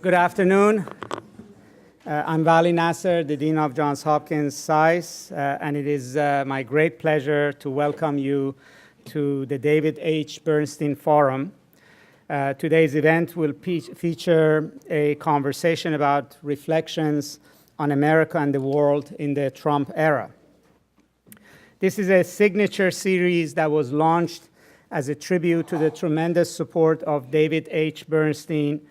Good afternoon. I'm Vali Nasr, the Dean of Johns Hopkins SAIS, and it is my great pleasure to welcome you to the David H. Bernstein Forum. Today's event will feature a conversation about reflections on America and the world in the Trump era. This is a signature series that was launched as a tribute to the tremendous support of David H. Bernstein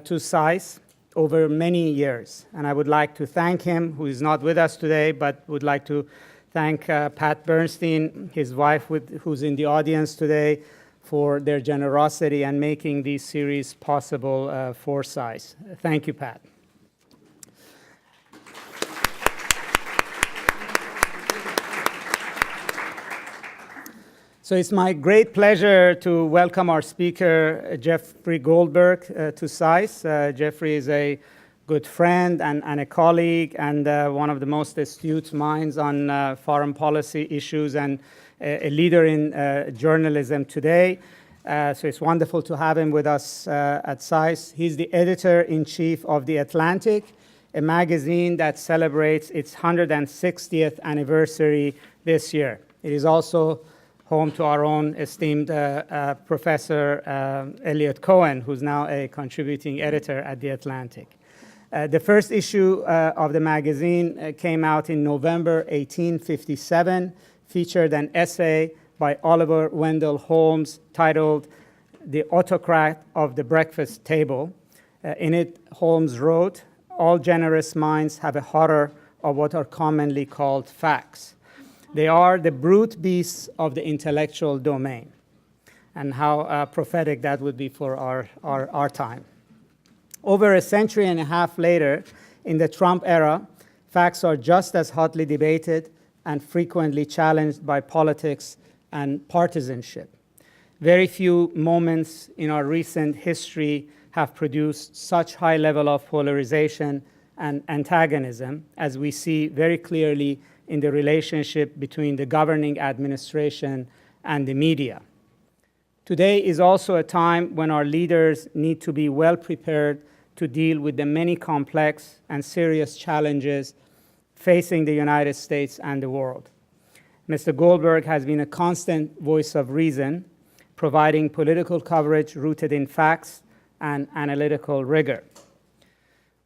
to SAIS over many years. And I would like to thank him, who is not with us today, but would like to thank Pat Bernstein, his wife, who's in the audience today, for their generosity and making this series possible for SAIS. Thank you, Pat. So it's my great pleasure to welcome our speaker, Jeffrey Goldberg, to SAIS. Jeffrey is a good friend and a colleague and one of the most astute minds on foreign policy issues and a leader in journalism today. So it's wonderful to have him with us at SAIS. He's the editor-in-chief of The Atlantic, a magazine that celebrates its 160th anniversary this year. It is also home to our own esteemed Professor Elliot Cohen, who's now a contributing editor at The Atlantic. The first issue of the magazine came out in November 1857, featured an essay by Oliver Wendell Holmes titled "The Autocrat of the Breakfast Table." In it, Holmes wrote, "All generous minds have a horror of what are commonly called facts. They are the brute beasts of the intellectual domain." And how prophetic that would be for our time. Over a century and a half later, in the Trump era, facts are just as hotly debated and frequently challenged by politics and partisanship. Very few moments in our recent history have produced such high level of polarization and antagonism as we see very clearly in the relationship between the governing administration and the media. Today is also a time when our leaders need to be well prepared to deal with the many complex and serious challenges facing the United States and the world. Mr. Goldberg has been a constant voice of reason, providing political coverage rooted in facts and analytical rigor.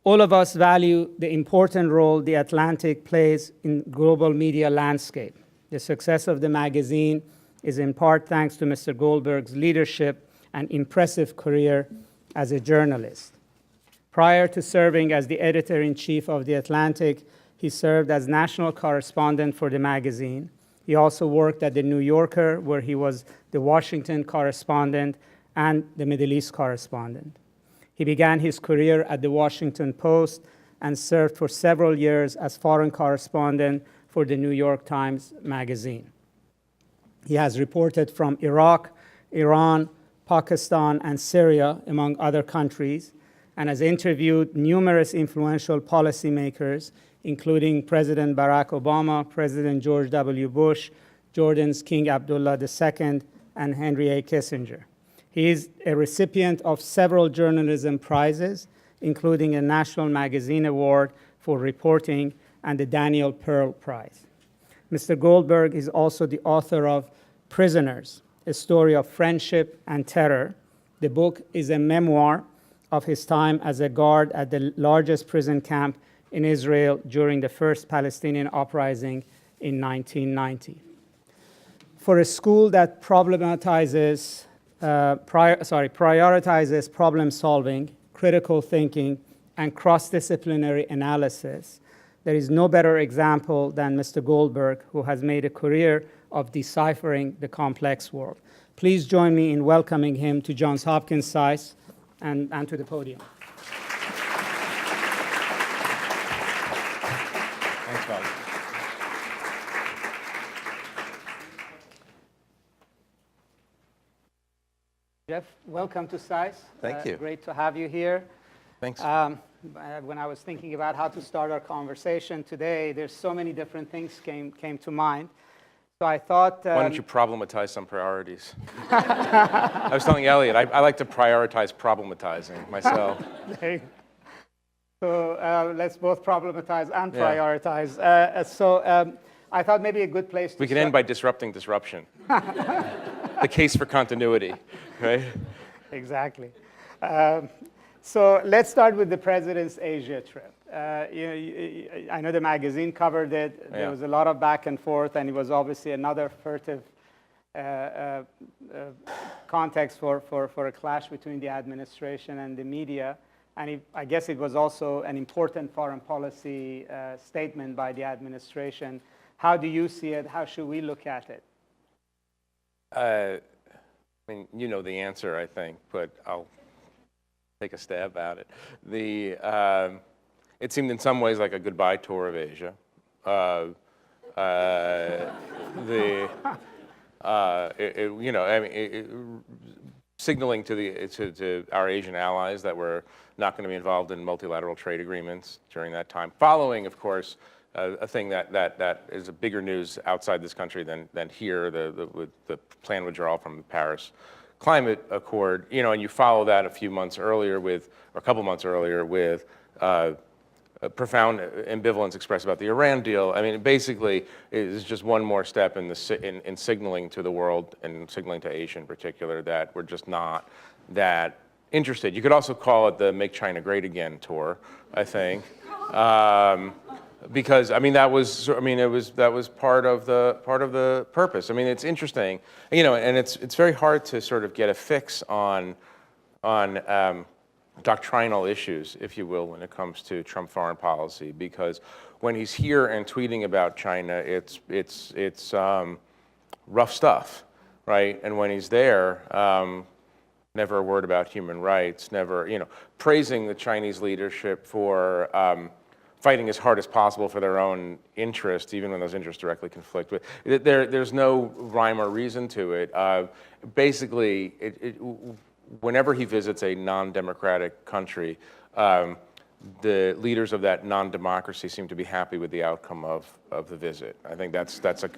All of us value the important role The Atlantic plays in global media landscape. The success of the magazine is in part thanks to Mr. Goldberg's leadership and impressive career as a journalist. Prior to serving as the editor-in-chief of The Atlantic, he served as national correspondent for the magazine. He also worked at The New Yorker, where he was the Washington correspondent and the Middle East correspondent. He began his career at the Washington Post and served for several years as foreign correspondent for the New York Times Magazine. He has reported from Iraq, Iran, Pakistan, and Syria, among other countries, and has interviewed numerous influential policymakers, including President Barack Obama, President George W. Bush, Jordan's King Abdullah II, and Henry A. Kissinger. He is a recipient of several journalism prizes, including a National Magazine Award for Reporting and the Daniel Pearl Prize. Mr. Goldberg is also the author of Prisoners, a story of friendship and terror. The book is a memoir of his time as a guard at the largest prison camp in Israel during the first Palestinian uprising in 1990. For a school that prioritizes problem solving, critical thinking, and cross-disciplinary analysis, there is no better example than Mr. Goldberg, who has made a career of deciphering the complex world. Please join me in welcoming him to Johns Hopkins SAIS and to the podium. Thanks, Bob. Jeff, welcome to SAIS. Thank you. Great to have you here. Thanks. When I was thinking about how to start our conversation today, there's so many different things came to mind. So I thought... Why don't you problematize some priorities? I was telling Elliot, I like to prioritize problematizing myself. So let's both problematize and Yeah. prioritize. I thought maybe a good place to We can end by disrupting disruption. The case for continuity, right? Exactly. So let's start with the president's Asia trip. I know the magazine covered it. There was a lot of back and forth, and it was obviously another furtive context for a clash between the administration and the media. And I guess it was also an important foreign policy statement by the administration. How do you see it? How should we look at it? I mean, you know the answer, I think, but I'll take a stab at it. It seemed in some ways like a goodbye tour of Asia. Signaling to our Asian allies that we're not going to be involved in multilateral trade agreements during that time. Following, of course, a thing that is a bigger news outside this country than here, the planned withdrawal from the Paris Climate Accord. And you follow that a couple months earlier with profound ambivalence expressed about the Iran deal. I mean, basically, it is just one more step in signaling to the world and signaling to Asia in particular that we're just not that interested. You could also call it the "Make China Great Again" tour, I think, because that was part of the purpose. I mean, it's interesting, and it's very hard to sort of get a fix on doctrinal issues, if you will, when it comes to Trump foreign policy, because when he's here and tweeting about China, it's rough stuff, right? And when he's there, never a word about human rights, never, praising the Chinese leadership for fighting as hard as possible for their own interests, even when those interests directly conflict with. There's no rhyme or reason to it. Basically, whenever he visits a non-democratic country, the leaders of that non-democracy seem to be happy with the outcome of the visit. I think that's a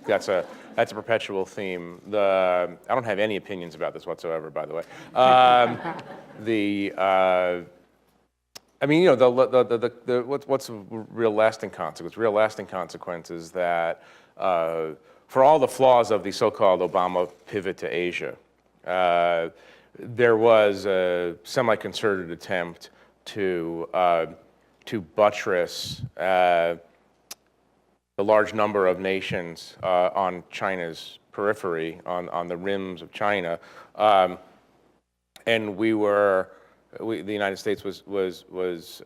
perpetual theme. I don't have any opinions about this whatsoever, by the way. What's a real lasting consequence? Real lasting consequence is that for all the flaws of the so-called Obama pivot to Asia, there was a semi-concerted attempt to buttress the large number of nations on China's periphery, on the rims of China, and the United States was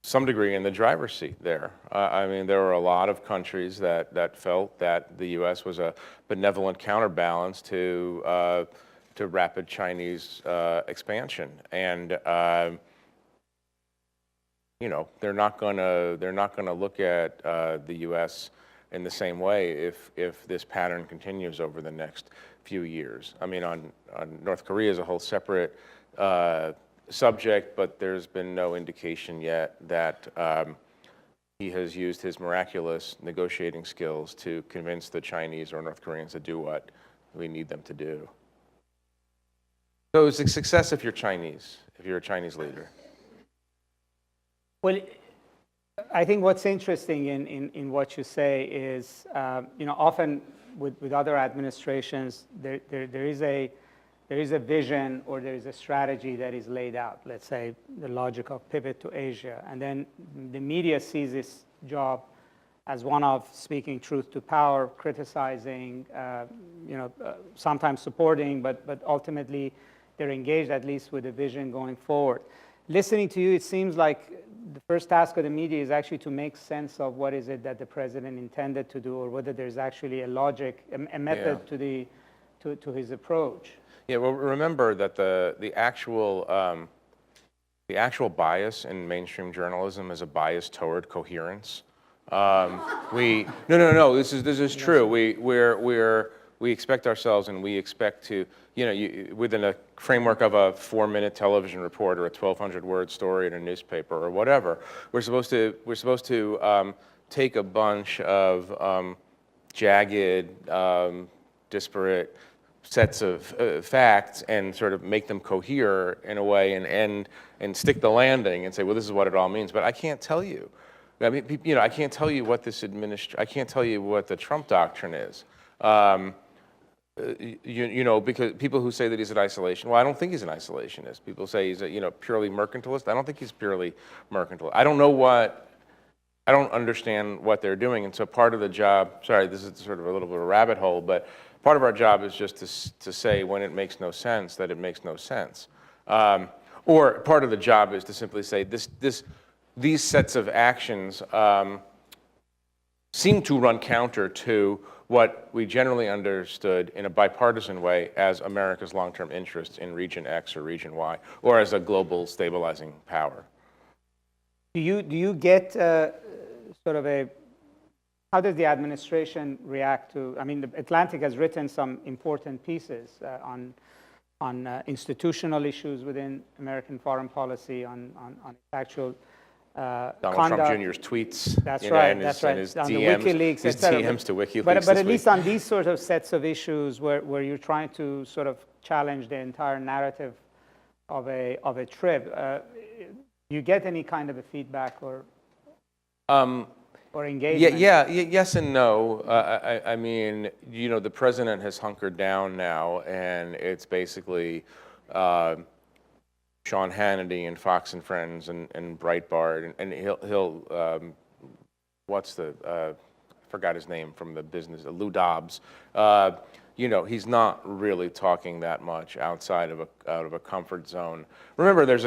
some degree in the driver's seat there. There were a lot of countries that felt that the U.S. was a benevolent counterbalance to rapid Chinese expansion, and they're not gonna look at the U.S. in the same way if this pattern continues over the next few years. On North Korea is a whole separate subject, but there's been no indication yet that he has used his miraculous negotiating skills to convince the Chinese or North Koreans to do what we need them to do. So it's a success if you're Chinese, if you're a Chinese leader. Well, I think what's interesting in what you say is, often with other administrations, there is a vision or there is a strategy that is laid out. Let's say the logic of pivot to Asia, and then the media sees this job as one of speaking truth to power, criticizing, sometimes supporting, but ultimately they're engaged at least with a vision going forward. Listening to you, it seems like the first task of the media is actually to make sense of what is it that the president intended to do, or whether there's actually a logic, a method to his approach. Yeah, well, remember that the actual bias in mainstream journalism is a bias toward coherence. No. This is true. We expect ourselves, and we expect to, within a framework of a 4-minute television report or a 1,200-word story in a newspaper or whatever, we're supposed to take a bunch of jagged, disparate sets of facts and sort of make them cohere in a way and stick the landing and say, well, this is what it all means. But I can't tell you. I mean, I can't tell you what I can't tell you what the Trump doctrine is. Because people who say that he's an isolation, well, I don't think he's an isolationist. People say he's a, purely mercantilist. I don't think he's purely mercantilist. I don't understand what they're doing. And so part of the job, sorry, this is sort of a little bit of a rabbit hole, but part of our job is just to say when it makes no sense, that it makes no sense. Or part of the job is to simply say these sets of actions seem to run counter to what we generally understood in a bipartisan way as America's long-term interests in region X or region Y, or as a global stabilizing power. Do you get sort of how does the administration react to, I mean, the Atlantic has written some important pieces on institutional issues within American foreign policy, on actual Donald conduct. Trump Jr.'s tweets. That's right. And his on DMs, the WikiLeaks, his DMs to WikiLeaks. But at least on these sort of sets of issues where you're trying to sort of challenge the entire narrative of a trip, you get any kind of a feedback or engagement? Yes and no. I mean, the president has hunkered down now, and it's basically Sean Hannity and Fox and Friends and Breitbart, and he'll I forgot his name from the business, Lou Dobbs. He's not really talking that much outside of a comfort zone. Remember, there's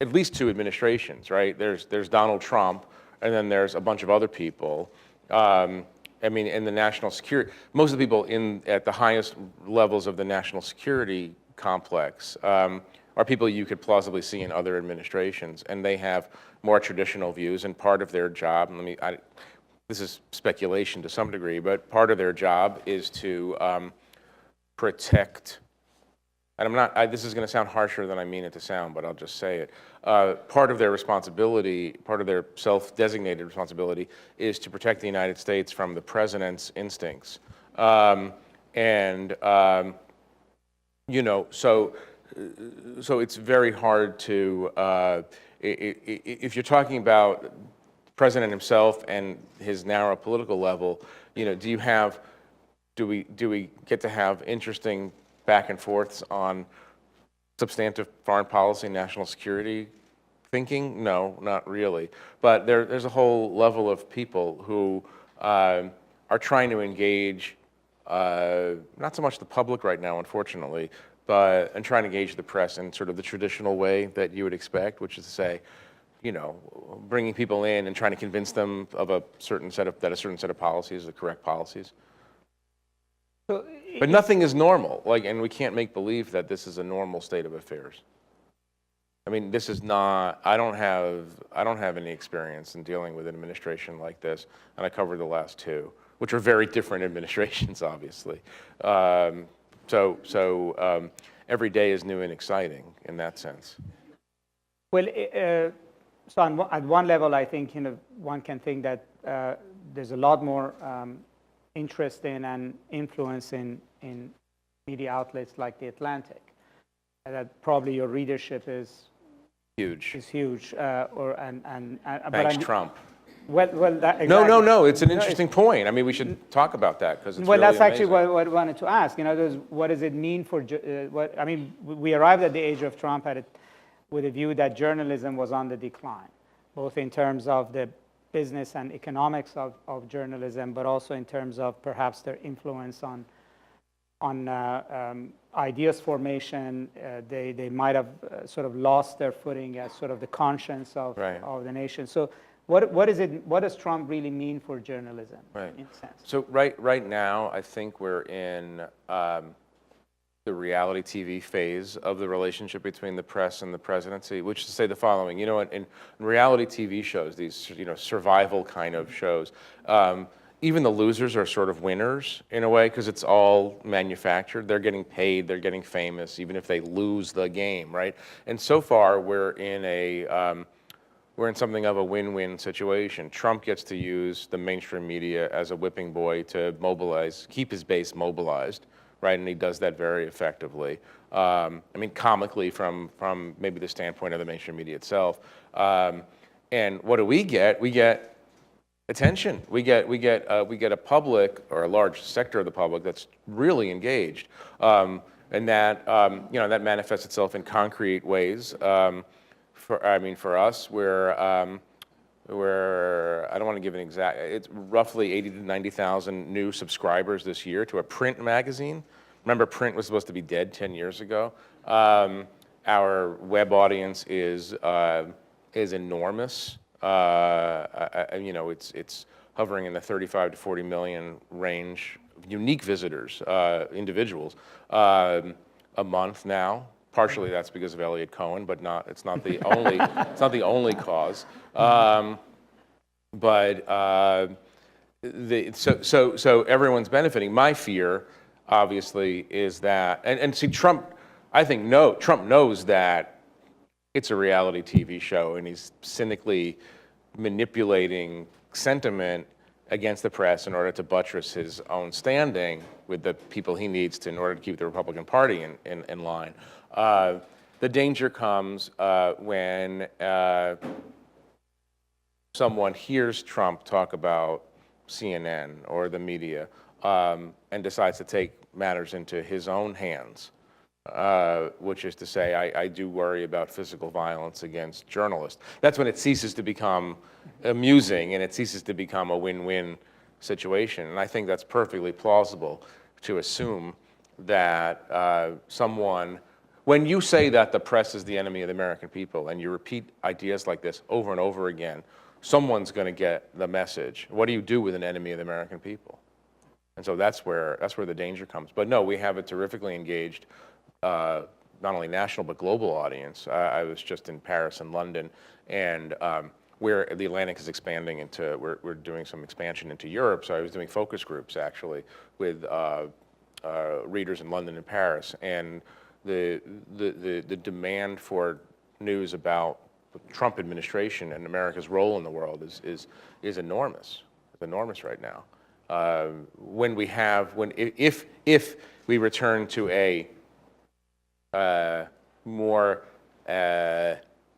at least two administrations, right? There's Donald Trump, and then there's a bunch of other people. I mean, in the national security, most of the people at the highest levels of the national security complex are people you could plausibly see in other administrations, and they have more traditional views. And part of their job, this is speculation to some degree, but part of their job is to protect. And this is going to sound harsher than I mean it to sound, but I'll just say it. Part of their responsibility, part of their self-designated responsibility, is to protect the United States from the president's instincts. So it's very hard to, if you're talking about the president himself and his narrow political level, do we get to have interesting back and forths on substantive foreign policy, national security thinking? No, not really. But there's a whole level of people who are trying to engage, not so much the public right now, unfortunately, and trying to engage the press in sort of the traditional way that you would expect, which is to say, bringing people in and trying to convince them of that a certain set of policies are the correct policies. But nothing is normal, and we can't make believe that this is a normal state of affairs. I mean, this is not. I don't have any experience in dealing with an administration like this, and I covered the last two, which are very different administrations, obviously. So every day is new and exciting in that sense. Well, so at one level, I think one can think that there's a lot more interest in and influence in media outlets like the Atlantic. That probably your readership is huge. Is huge. Thanks, Trump. Well, that, exactly. No. It's an interesting point. I mean, we should talk about that because it's well, really that's actually amazing. what I wanted to ask. What does it mean for we arrived at the age of Trump with a view that journalism was on the decline, both in terms of the business and economics of journalism, but also in terms of perhaps their influence on ideas formation. They might have sort of lost their footing as sort of the conscience of the nation. So what does Trump really mean for journalism in a sense? So right now, I think we're in the reality TV phase of the relationship between the press and the presidency, which is to say the following. In reality TV shows, these survival kind of shows, even the losers are sort of winners in a way because it's all manufactured. They're getting paid, they're getting famous, even if they lose the game, right? And so far, we're in we're in something of a win-win situation. Trump gets to use the mainstream media as a whipping boy to mobilize, keep his base mobilized, right? And he does that very effectively. I mean, comically from maybe the standpoint of the mainstream media itself. And what do we get? We get attention. We get a public, or a large sector of the public, that's really engaged, and that that manifests itself in concrete ways. For us, we're I don't want to give an exact. It's roughly 80 to 90,000 new subscribers this year to a print magazine. Remember, print was supposed to be dead 10 years ago. Our web audience is enormous. It's hovering in the 35 to 40 million range of unique visitors, individuals, a month now. Partially that's because of Elliot Cohen, but it's not the only it's not the only cause. So everyone's benefiting. My fear, obviously, is that and see Trump. I think Trump knows that it's a reality TV show, and he's cynically manipulating sentiment against the press in order to buttress his own standing with the people he needs to in order to keep the Republican Party in line. The danger comes when someone hears Trump talk about CNN or the media and decides to take matters into his own hands, which is to say, I do worry about physical violence against journalists. That's when it ceases to become amusing and it ceases to become a win-win situation. And I think that's perfectly plausible to assume that when you say that the press is the enemy of the American people and you repeat ideas like this over and over again, someone's going to get the message. What do you do with an enemy of the American people? And so that's where the danger comes. But no, we have a terrifically engaged, not only national but global audience. I was just in Paris and London, and where the Atlantic is expanding into, we're doing some expansion into Europe. So I was doing focus groups actually with readers in London and Paris, and the demand for news about the Trump administration and America's role in the world is enormous. It's enormous right now. If we return to a more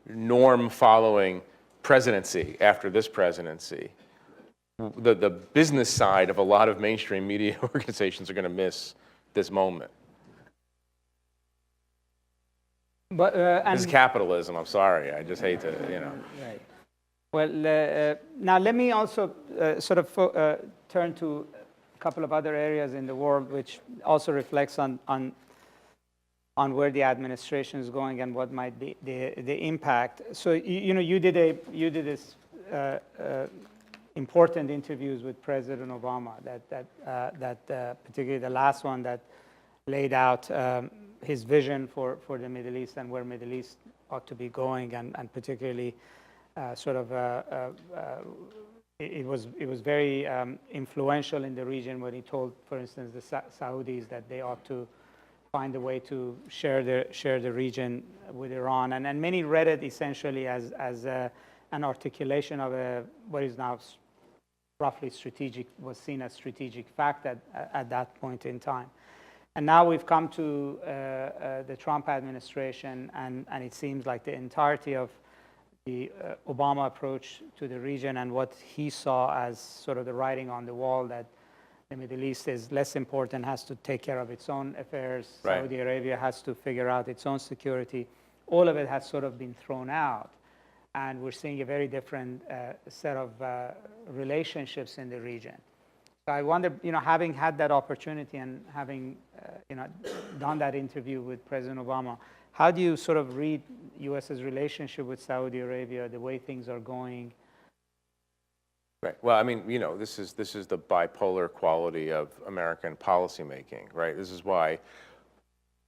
norm-following presidency after this presidency, the business side of a lot of mainstream media organizations are going to miss this moment. But, this is capitalism. I'm sorry. I just hate to, Right. Well, now let me also turn to a couple of other areas in the world, which also reflects on where the administration is going and what might be the impact. So you did this important interviews with President Obama. That particularly the last one that laid out his vision for the Middle East and where Middle East ought to be going, and particularly it was very influential in the region when he told, for instance, the Saudis that they ought to find a way to share the region with Iran, and many read it essentially as an articulation of what is now roughly was seen as strategic fact at that point in time. And now we've come to the Trump administration, and it seems like the entirety of the Obama approach to the region and what he saw as sort of the writing on the wall that the Middle East is less important, has to take care of its own affairs. Right. Saudi Arabia has to figure out its own security. All of it has sort of been thrown out. And we're seeing a very different set of relationships in the region. So I wonder, having had that opportunity and having, done that interview with President Obama, how do you sort of read U.S.'s relationship with Saudi Arabia, the way things are going? Right. Well, I mean, this is the bipolar quality of American policymaking, right? This is why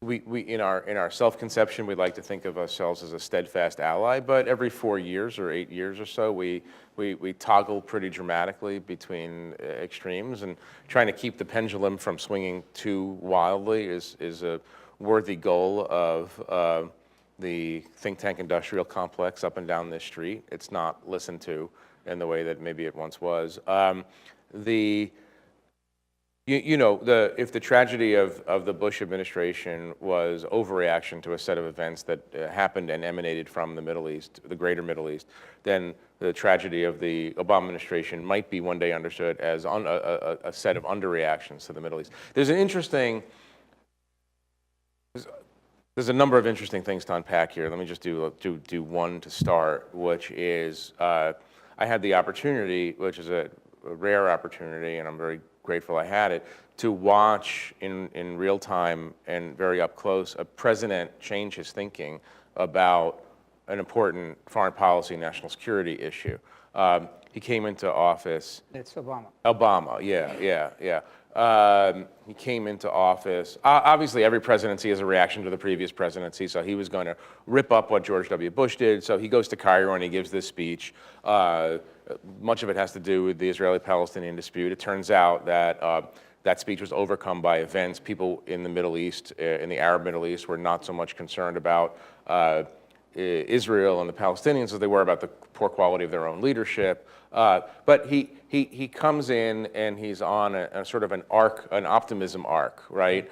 we in our self-conception, we like to think of ourselves as a steadfast ally, but every 4 years or 8 years or so, we toggle pretty dramatically between extremes, and trying to keep the pendulum from swinging too wildly is a worthy goal of the think tank industrial complex up and down this street. It's not listened to in the way that maybe it once was. If the tragedy of the Bush administration was overreaction to a set of events that happened and emanated from the Middle East, the greater Middle East, then the tragedy of the Obama administration might be one day understood as a set of underreactions to the Middle East. There's a number of interesting things to unpack here. Let me just do one to start, which is I had the opportunity, which is a rare opportunity, and I'm very grateful I had it, to watch in real time and very up close a president change his thinking about an important foreign policy, national security issue. He came into office. It's Obama. Obama, yeah. He came into office. Obviously, every presidency is a reaction to the previous presidency, so he was going to rip up what George W. Bush did. So he goes to Cairo and he gives this speech. Much of it has to do with the Israeli-Palestinian dispute. It turns out that that speech was overcome by events. People in the Middle East, in the Arab Middle East, were not so much concerned about Israel and the Palestinians as they were about the poor quality of their own leadership. But he comes in and he's on a sort of an arc, an optimism arc, right?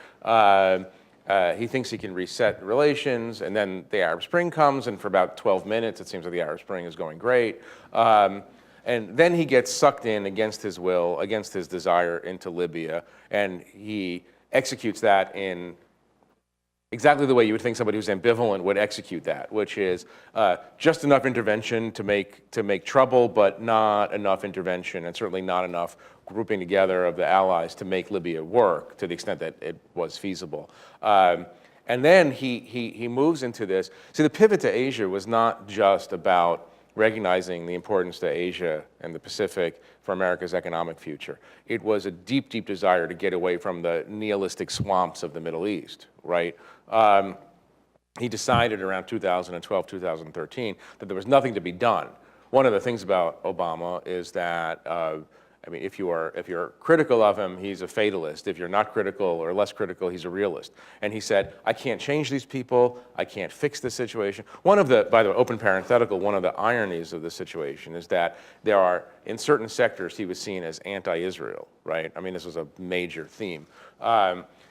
He thinks he can reset relations, and then the Arab Spring comes, and for about 12 minutes, it seems like the Arab Spring is going great. And then he gets sucked in against his will, against his desire, into Libya, and he executes that in exactly the way you would think somebody who's ambivalent would execute that, which is just enough intervention to make trouble, but not enough intervention, and certainly not enough grouping together of the allies to make Libya work to the extent that it was feasible. And then he moves into this. See, the pivot to Asia was not just about recognizing the importance to Asia and the Pacific for America's economic future. It was a deep, deep desire to get away from the nihilistic swamps of the Middle East, right? He decided around 2012, 2013 that there was nothing to be done. One of the things about Obama is that, if you're critical of him, he's a fatalist. If you're not critical or less critical, he's a realist. And he said, I can't change these people. I can't fix the situation. By the way, open parenthetical, one of the ironies of the situation is that there are, in certain sectors, he was seen as anti-Israel, right? This was a major theme.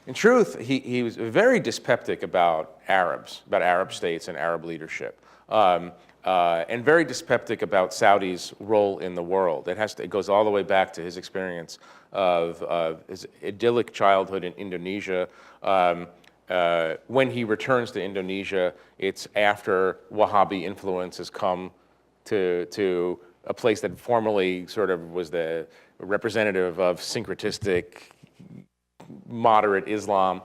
In truth, he was very dyspeptic about Arabs, about Arab states and Arab leadership. And very dyspeptic about Saudi's role in the world. It goes all the way back to his experience of his idyllic childhood in Indonesia. When he returns to Indonesia, it's after Wahhabi influence has come to a place that formerly sort of was the representative of syncretistic, moderate Islam.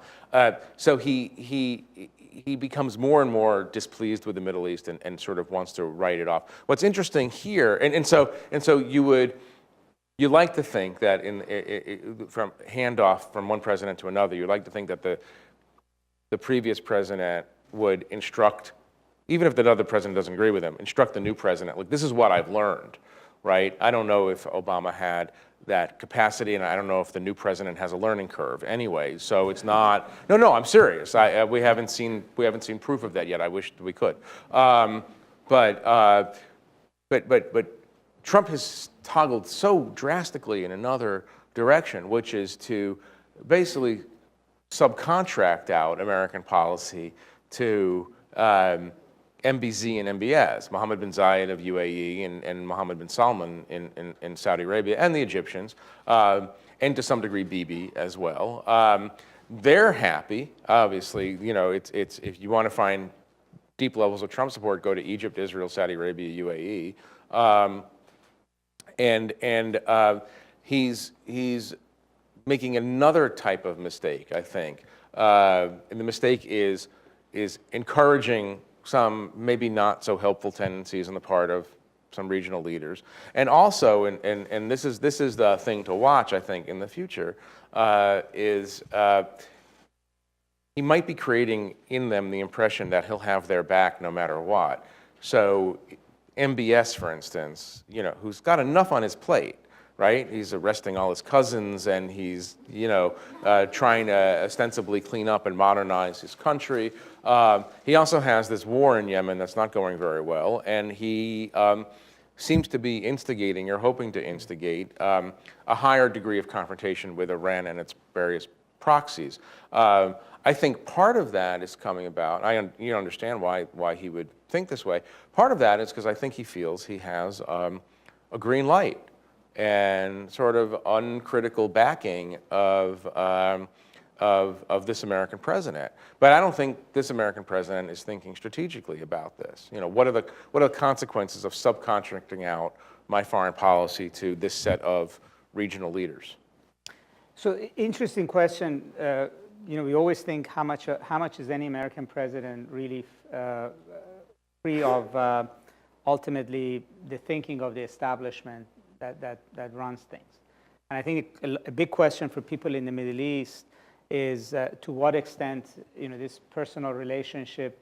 So he becomes more and more displeased with the Middle East and sort of wants to write it off. What's interesting here, and so you like to think that from handoff from one president to another, you like to think that the previous president would instruct, even if the other president doesn't agree with him, instruct the new president, like, this is what I've learned, right? I don't know if Obama had that capacity, and I don't know if the new president has a learning curve anyway. So it's not. No, I'm serious. We haven't seen proof of that yet. I wish we could. But Trump has toggled so drastically in another direction, which is to basically subcontract out American policy to MBZ and MBS, Mohammed bin Zayed of UAE and Mohammed bin Salman in Saudi Arabia, and the Egyptians, and to some degree Bibi as well. They're happy, obviously. It's if you want to find deep levels of Trump support, go to Egypt, Israel, Saudi Arabia, UAE, and he's making another type of mistake, I think, and the mistake is encouraging some maybe not so helpful tendencies on the part of some regional leaders, and also, and this is the thing to watch, I think, in the future, is he might be creating in them the impression that he'll have their back no matter what. So MBS, for instance, who's got enough on his plate, right? He's arresting all his cousins, and he's, trying to ostensibly clean up and modernize his country. He also has this war in Yemen that's not going very well, and he seems to be instigating or hoping to instigate a higher degree of confrontation with Iran and its various proxies. I think part of that is coming about. You understand why he would think this way. Part of that is because I think he feels he has a green light and sort of uncritical backing of this American president. But I don't think this American president is thinking strategically about this. What are the consequences of subcontracting out my foreign policy to this set of regional leaders? So interesting question. We always think how much is any American president really free of ultimately the thinking of the establishment that runs things. And I think a big question for people in the Middle East is to what extent this personal relationship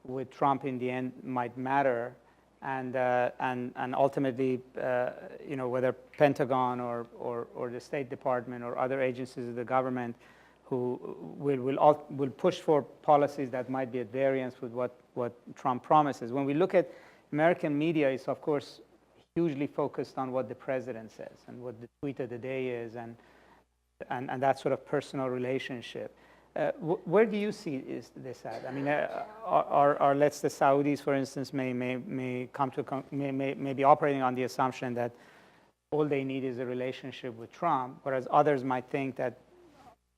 with Trump in the end might matter, and ultimately whether Pentagon or the State Department or other agencies of the government who will push for policies that might be at variance with what Trump promises. When we look at American media, it's of course hugely focused on what the president says and what the tweet of the day is, and that sort of personal relationship. Where do you see this at? I mean, let's the Saudis, for instance, may come to may be operating on the assumption that all they need is a relationship with Trump, whereas others might think that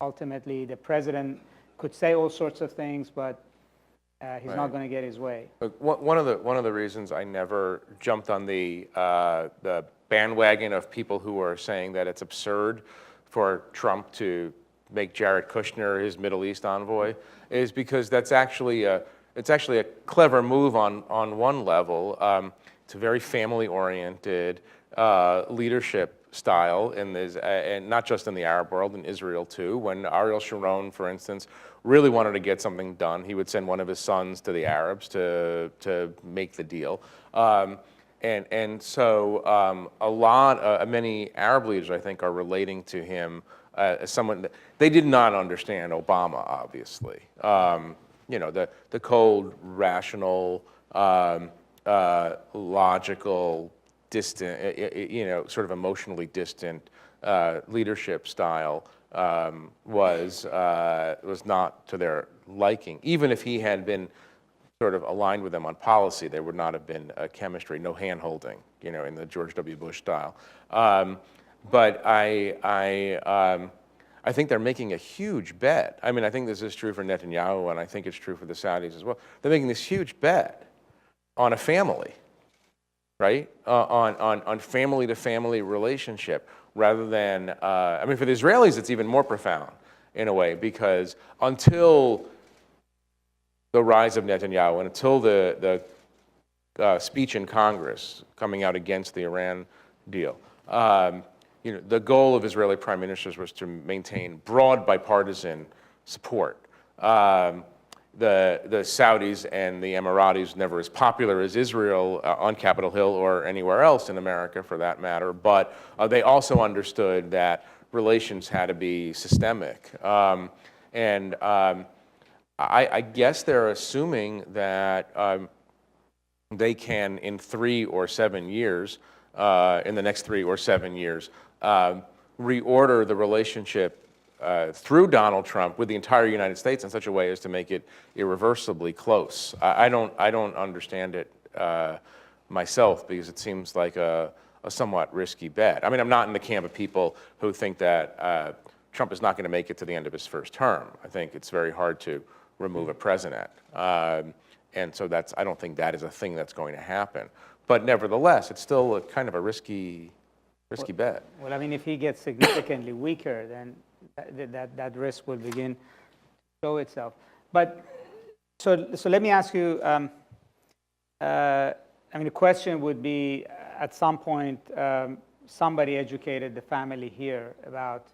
ultimately the president could say all sorts of things, but he's not going to get his way. Look, one of the reasons I never jumped on the bandwagon of people who are saying that it's absurd for Trump to make Jared Kushner his Middle East envoy is because it's actually a clever move on one level. It's a very family-oriented leadership style and not just in the Arab world, in Israel too. When Ariel Sharon, for instance, really wanted to get something done, he would send one of his sons to the Arabs to make the deal. And so many Arab leaders, I think, are relating to him as someone that they did not understand Obama, obviously. The cold, rational, logical, distant, sort of emotionally distant leadership style was not to their liking. Even if he had been sort of aligned with them on policy, there would not have been chemistry, no hand-holding, in the George W. Bush style. But I think they're making a huge bet. I mean, I think this is true for Netanyahu, and I think it's true for the Saudis as well. They're making this huge bet on a family, right? On family-to-family relationship, rather than, for the Israelis, it's even more profound in a way, because until the rise of Netanyahu and until the speech in Congress coming out against the Iran deal, the goal of Israeli prime ministers was to maintain broad bipartisan support. The Saudis and the Emiratis never as popular as Israel on Capitol Hill or anywhere else in America, for that matter, but they also understood that relations had to be systemic. I guess they're assuming that they can, in 3 or 7 years, in the next 3 or 7 years, reorder the relationship through Donald Trump with the entire United States in such a way as to make it irreversibly close. I don't understand it myself, because it seems like a somewhat risky bet. I mean, I'm not in the camp of people who think that Trump is not going to make it to the end of his first term. I think it's very hard to remove a president. And so I don't think that is a thing that's going to happen. But nevertheless, it's still kind of a risky bet. Well, I mean, if he gets significantly weaker, then that risk will begin to show itself. But so let me ask you. The question would be, at some point, somebody educated the family here about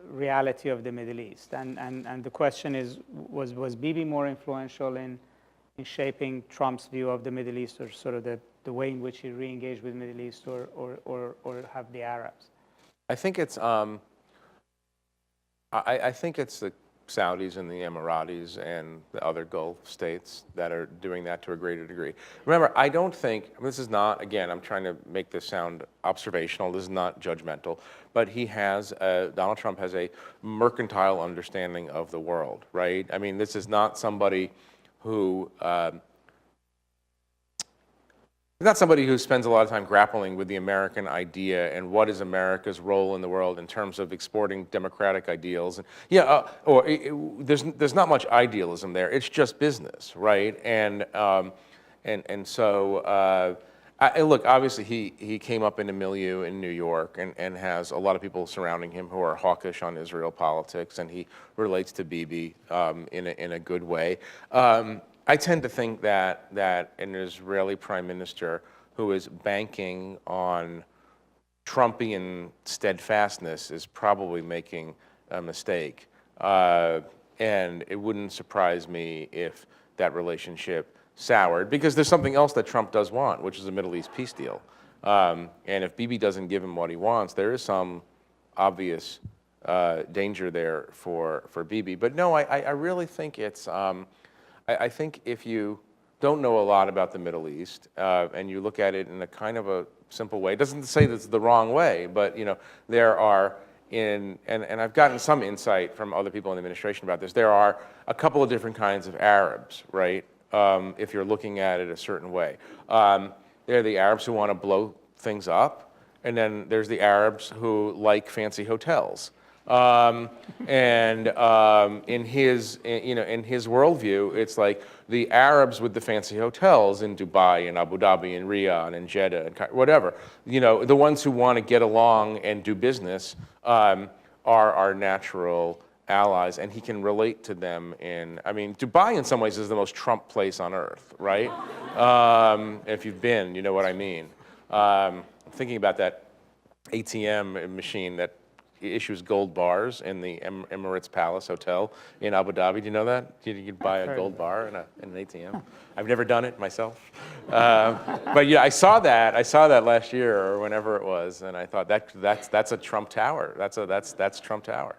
reality of the Middle East, and the question is, was Bibi more influential in shaping Trump's view of the Middle East, or sort of the the way in which he re-engaged with the Middle East or have the Arabs? I think it's I think it's the Saudis and the Emiratis and the other Gulf states that are doing that to a greater degree. Remember, I don't think, this is not, again, I'm trying to make this sound observational, this is not judgmental, but Donald Trump has a mercantile understanding of the world, right? I mean, this is not somebody who, not somebody who spends a lot of time grappling with the American idea and what is America's role in the world in terms of exporting democratic ideals. And there's not much idealism there. It's just business, right? And so look, obviously he came up in a milieu in New York and has a lot of people surrounding him who are hawkish on Israel politics, and he relates to Bibi in a good way. I tend to think that an Israeli prime minister who is banking on Trumpian steadfastness is probably making a mistake. And it wouldn't surprise me if that relationship soured, because there's something else that Trump does want, which is a Middle East peace deal. And if Bibi doesn't give him what he wants, there is some obvious danger there for Bibi. But no, I really think it's... I think if you don't know a lot about the Middle East and you look at it in a kind of a simple way, it doesn't say that's the wrong way, but there are and I've gotten some insight from other people in the administration about this, there are a couple of different kinds of Arabs, right? If you're looking at it a certain way. There are the Arabs who want to blow things up, and then there's the Arabs who like fancy hotels. In his worldview, it's like the Arabs with the fancy hotels in Dubai and Abu Dhabi and Riyadh and Jeddah and whatever, the ones who want to get along and do business are our natural allies, and he can relate to them Dubai in some ways is the most Trump place on earth, right? If you've been, you know what I mean. I'm thinking about that ATM machine that issues gold bars in the Emirates Palace Hotel in Abu Dhabi. Do you know that? You could buy a gold bar in an ATM. I've never done it myself. But yeah, I saw that last year or whenever it was, and I thought that's a Trump Tower. That's Trump Tower.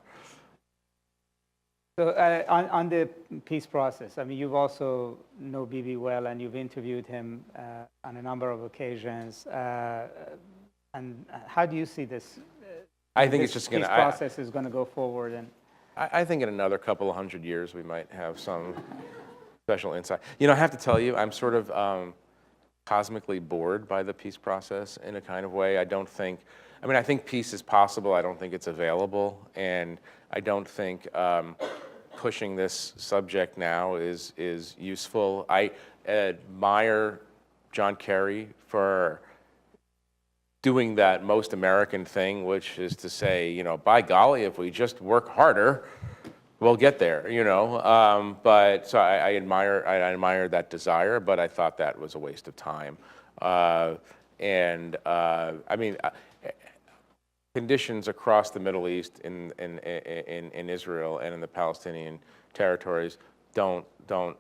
So on the peace process, I mean, you've also know Bibi well, and you've interviewed him on a number of occasions. And how do you see this? I think it's just going to... This process is going to go forward. And I think in another couple of 100 years, we might have some special insight. I have to tell you, I'm sort of cosmically bored by the peace process in a kind of way. I think peace is possible. I don't think it's available. And I don't think pushing this subject now is useful. I admire John Kerry for doing that most American thing, which is to say, by golly, if we just work harder, we'll get there, But so I admire that desire, but I thought that was a waste of time. Conditions across the Middle East, in Israel and in the Palestinian territories, don't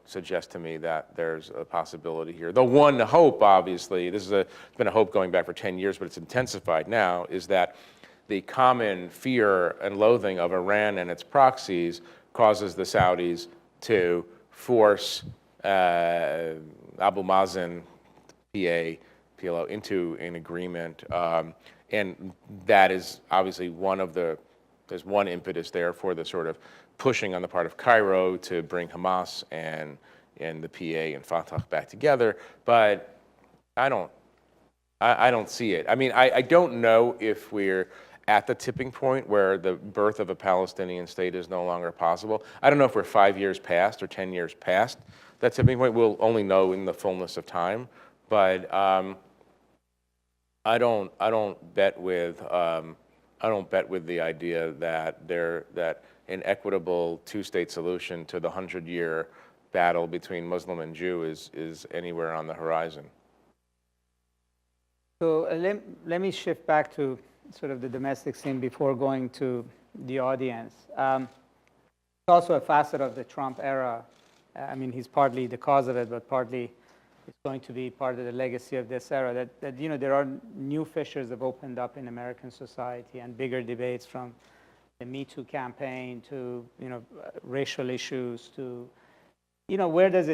suggest to me that there's a possibility here. The one hope, obviously, it's been a hope going back for 10 years, but it's intensified now, is that the common fear and loathing of Iran and its proxies causes the Saudis to force Abu Mazen, PLO, into an agreement. And that is obviously there's one impetus there for the sort of pushing on the part of Cairo to bring Hamas and the PA and Fatah back together, but I don't see it. I don't know if we're at the tipping point where the birth of a Palestinian state is no longer possible. I don't know if we're 5 years past or 10 years past that tipping point. We'll only know in the fullness of time, but I don't bet with the idea that an equitable two-state solution to the 100-year battle between Muslim and Jew is anywhere on the horizon. So let me shift back to sort of the domestic scene before going to the audience. It's also a facet of the Trump era. He's partly the cause of it, but partly it's going to be part of the legacy of this era, that you know, there are new fissures have opened up in American society and bigger debates, from the Me Too campaign to, you know, racial issues to, you know, where does,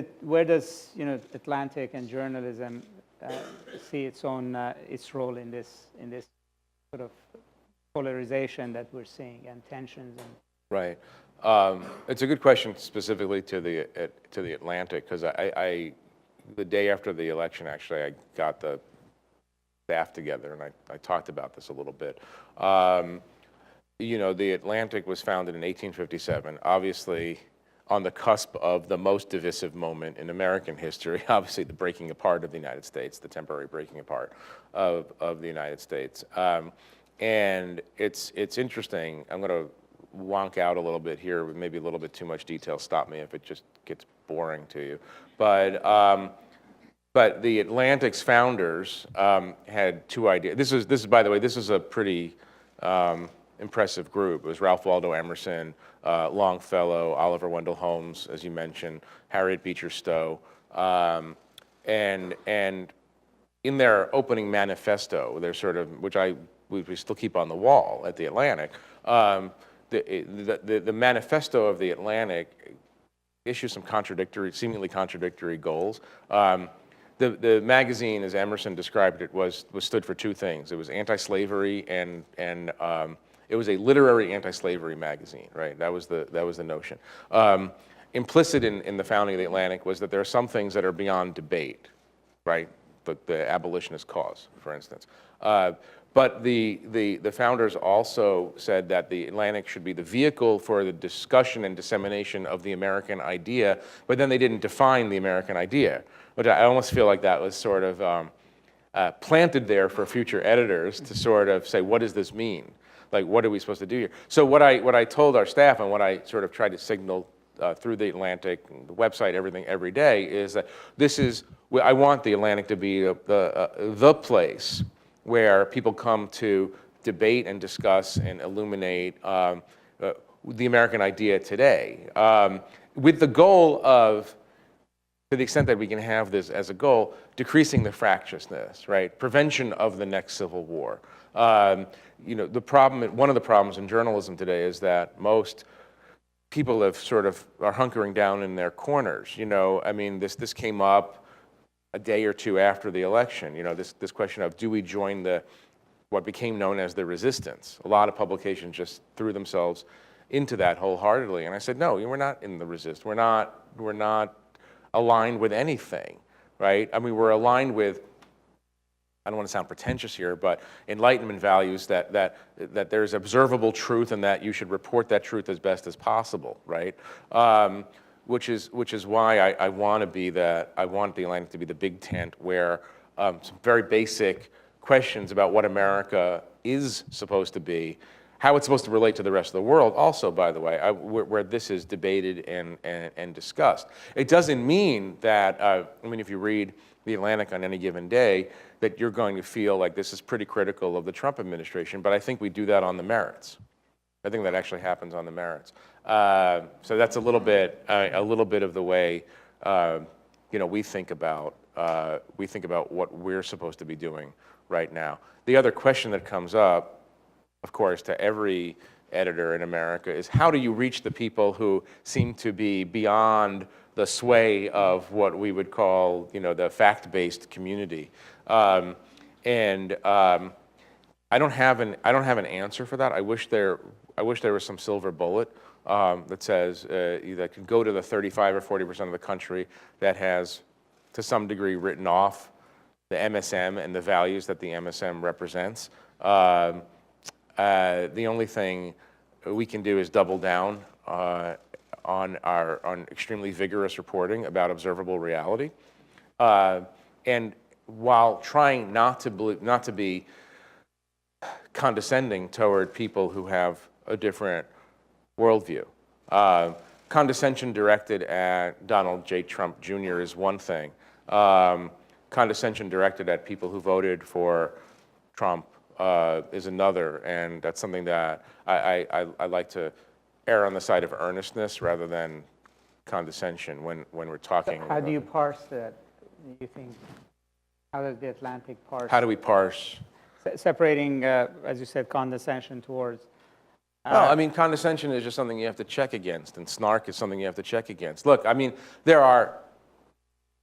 you know, Atlantic and journalism see its role in this sort of polarization that we're seeing and tensions and. Right. It's a good question specifically to the Atlantic, because I the day after the election, actually, I got the staff together and I talked about this a little bit. You know, the Atlantic was founded in 1857, obviously on the cusp of the most divisive moment in American history, obviously the breaking apart of the United States, the temporary breaking apart of the United States. And it's interesting. I'm going to wonk out a little bit here with maybe a little bit too much detail. Stop me if it just gets boring to you. But the Atlantic's founders had two ideas. This is, by the way, this is a pretty impressive group. It was Ralph Waldo Emerson, Longfellow, Oliver Wendell Holmes, as you mentioned, Harriet Beecher Stowe, and in their opening manifesto, they're sort of, which we still keep on the wall at the Atlantic. The manifesto of the Atlantic issues some seemingly contradictory goals. The magazine, as Emerson described it, stood for two things. It was anti-slavery and it was a literary anti-slavery magazine, right? That was the notion. Implicit in the founding of the Atlantic was that there are some things that are beyond debate, right? The abolitionist cause, for instance. But the founders also said that the Atlantic should be the vehicle for the discussion and dissemination of the American idea, but then they didn't define the American idea, which I almost feel like that was sort of planted there for future editors to sort of say, what does this mean? Like, what are we supposed to do here? So what I told our staff and what I sort of tried to signal through the Atlantic, the website, everything, every day, is that I want the Atlantic to be the place where people come to debate and discuss and illuminate the American idea today, with the goal of, to the extent that we can have this as a goal, decreasing the fractiousness, right? Prevention of the next civil war. You know, one of the problems in journalism today is that most people are hunkering down in their corners. You know, I mean, this came up a day or two after the election. You know, this question of, do we join what became known as the resistance? A lot of publications just threw themselves into that wholeheartedly, and I said, no, we're not in the resist. We're not aligned with anything, right? I mean, we're aligned with, I don't want to sound pretentious here, but Enlightenment values that there's observable truth and that you should report that truth as best as possible, right? Which is why I want the Atlantic to be the big tent where some very basic questions about what America is supposed to be, how it's supposed to relate to the rest of the world, also, by the way, where this is debated and discussed. It doesn't mean that, I mean, if you read the Atlantic on any given day, that you're going to feel like this is pretty critical of the Trump administration, but I think we do that on the merits. I think that actually happens on the merits. So that's a little bit of the way, you know, we think about what we're supposed to be doing right now. The other question that comes up, of course, to every editor in America is, how do you reach the people who seem to be beyond the sway of what we would call, you know, the fact-based community? I don't have an answer for that. I wish there was some silver bullet that says that could go to the 35 or 40% of the country that has, to some degree, written off the MSM and the values that the MSM represents. The only thing we can do is double down on extremely vigorous reporting about observable reality, and while trying not to be condescending toward people who have a different worldview. Condescension directed at Donald J. Trump Jr. is one thing. Condescension directed at people who voted for Trump is another, and that's something that I like to err on the side of earnestness rather than condescension when we're talking. How do you parse that? you think, how does the Atlantic parse? How do we parse? Separating, as you said, condescension towards. Well, I mean, condescension is just something you have to check against, and snark is something you have to check against. Look, I mean, there are,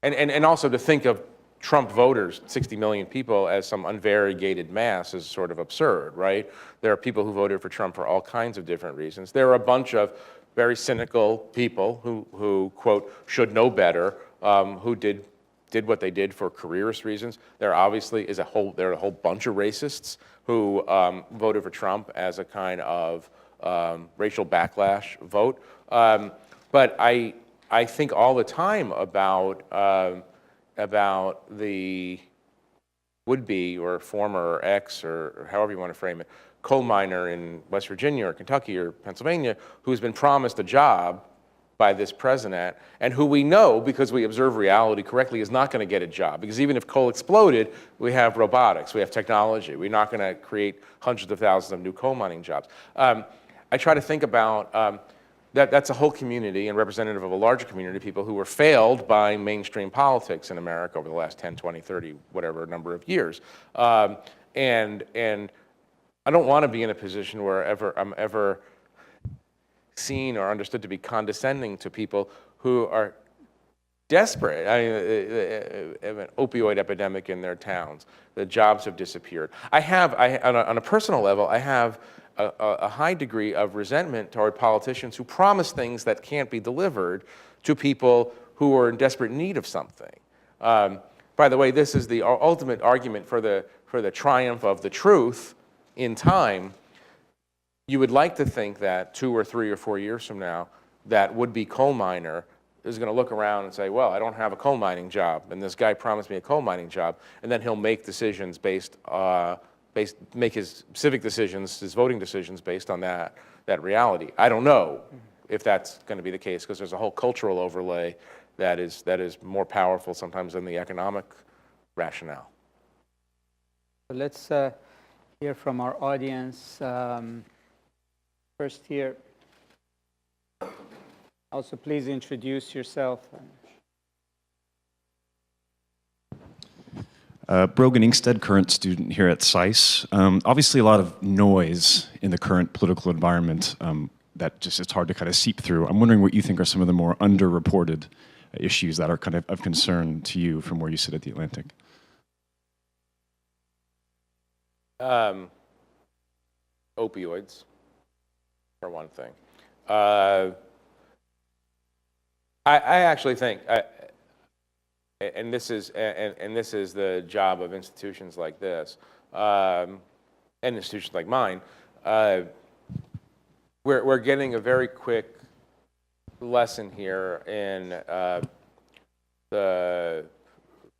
and also to think of Trump voters, 60 million people, as some unvariegated mass is sort of absurd, right? There are people who voted for Trump for all kinds of different reasons. There are a bunch of very cynical people who quote, should know better, who did what they did for careerist reasons. There obviously is a whole bunch of racists who voted for Trump as a kind of racial backlash vote. But I think all the time about the would-be or former or ex or however you want to frame it, coal miner in West Virginia or Kentucky or Pennsylvania who's been promised a job by this president, and who we know, because we observe reality correctly, is not going to get a job. Because even if coal exploded, we have robotics, we have technology. We're not going to create hundreds of thousands of new coal mining jobs. I try to think about that's a whole community and representative of a larger community of people who were failed by mainstream politics in America over the last 10, 20, 30, whatever number of years. And I don't want to be in a position where I'm ever seen or understood to be condescending to people who are desperate. I mean, have an opioid epidemic in their towns. The jobs have disappeared. On a personal level, I have a high degree of resentment toward politicians who promise things that can't be delivered to people who are in desperate need of something. By the way, this is the ultimate argument for the triumph of the truth in time. You would like to think that 2 or 3 or 4 years from now, that would-be coal miner is going to look around and say, well, I don't have a coal mining job, and this guy promised me a coal mining job, and then he'll make decisions make his civic decisions, his voting decisions based on that reality. I don't know if that's going to be the case, because there's a whole cultural overlay that is more powerful sometimes than the economic rationale. Let's hear from our audience. First here. Also, please introduce yourself. Brogan Inkstead, current student here at SAIS. Obviously a lot of noise in the current political environment that just it's hard to kind of seep through. I'm wondering what you think are some of the more underreported issues that are kind of concern to you from where you sit at the Atlantic. Opioids, for one thing. I actually think, and this is the job of institutions like this, and institutions like mine. We're getting a very quick lesson here in the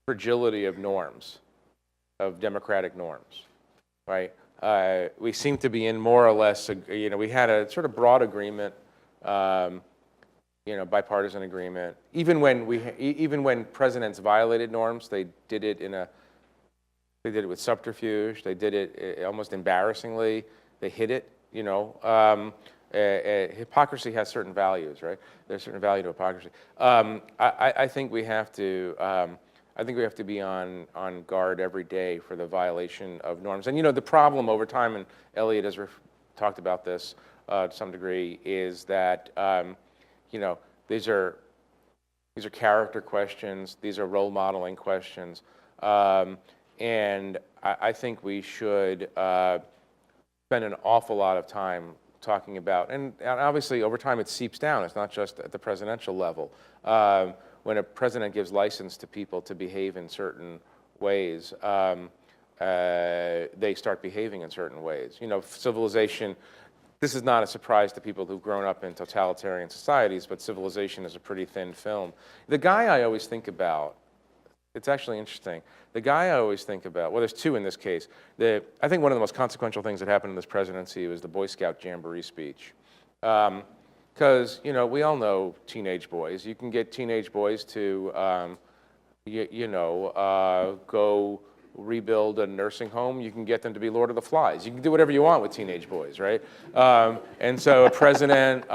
fragility of norms, of democratic norms, right? We seem to be in more or less, we had a sort of broad agreement, bipartisan agreement. Even when presidents violated norms, they did it with subterfuge. They did it almost embarrassingly. They hid it. Hypocrisy has certain values, right? There's a certain value to hypocrisy. I think we have to. I think we have to be on guard every day for the violation of norms. And the problem over time, and Elliot has talked about this to some degree, is that these are character questions. These are role modeling questions, and I think we should spend an awful lot of time talking about. And obviously, over time, it seeps down. It's not just at the presidential level. When a president gives license to people to behave in certain ways, they start behaving in certain ways. Civilization, this is not a surprise to people who've grown up in totalitarian societies, but Civilization is a pretty thin film. The guy I always think about, it's actually interesting, the guy I always think about, well, there's two in this case. I think one of the most consequential things that happened in this presidency was the Boy Scout Jamboree speech. Because, we all know teenage boys. You can get teenage boys to, go rebuild a nursing home. You can get them to be Lord of the Flies. You can do whatever you want with teenage boys, right? And so a president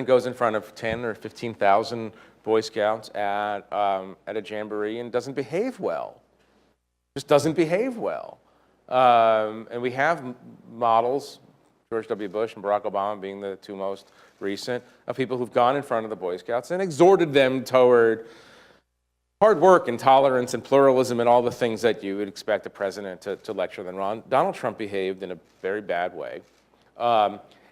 goes in front of 10 or 15,000 Boy Scouts at a jamboree and doesn't behave well. Just doesn't behave well. And we have models, George W. Bush and Barack Obama being the two most recent, of people who've gone in front of the Boy Scouts and exhorted them toward hard work and tolerance and pluralism and all the things that you would expect a president to lecture them on. Donald Trump behaved in a very bad way.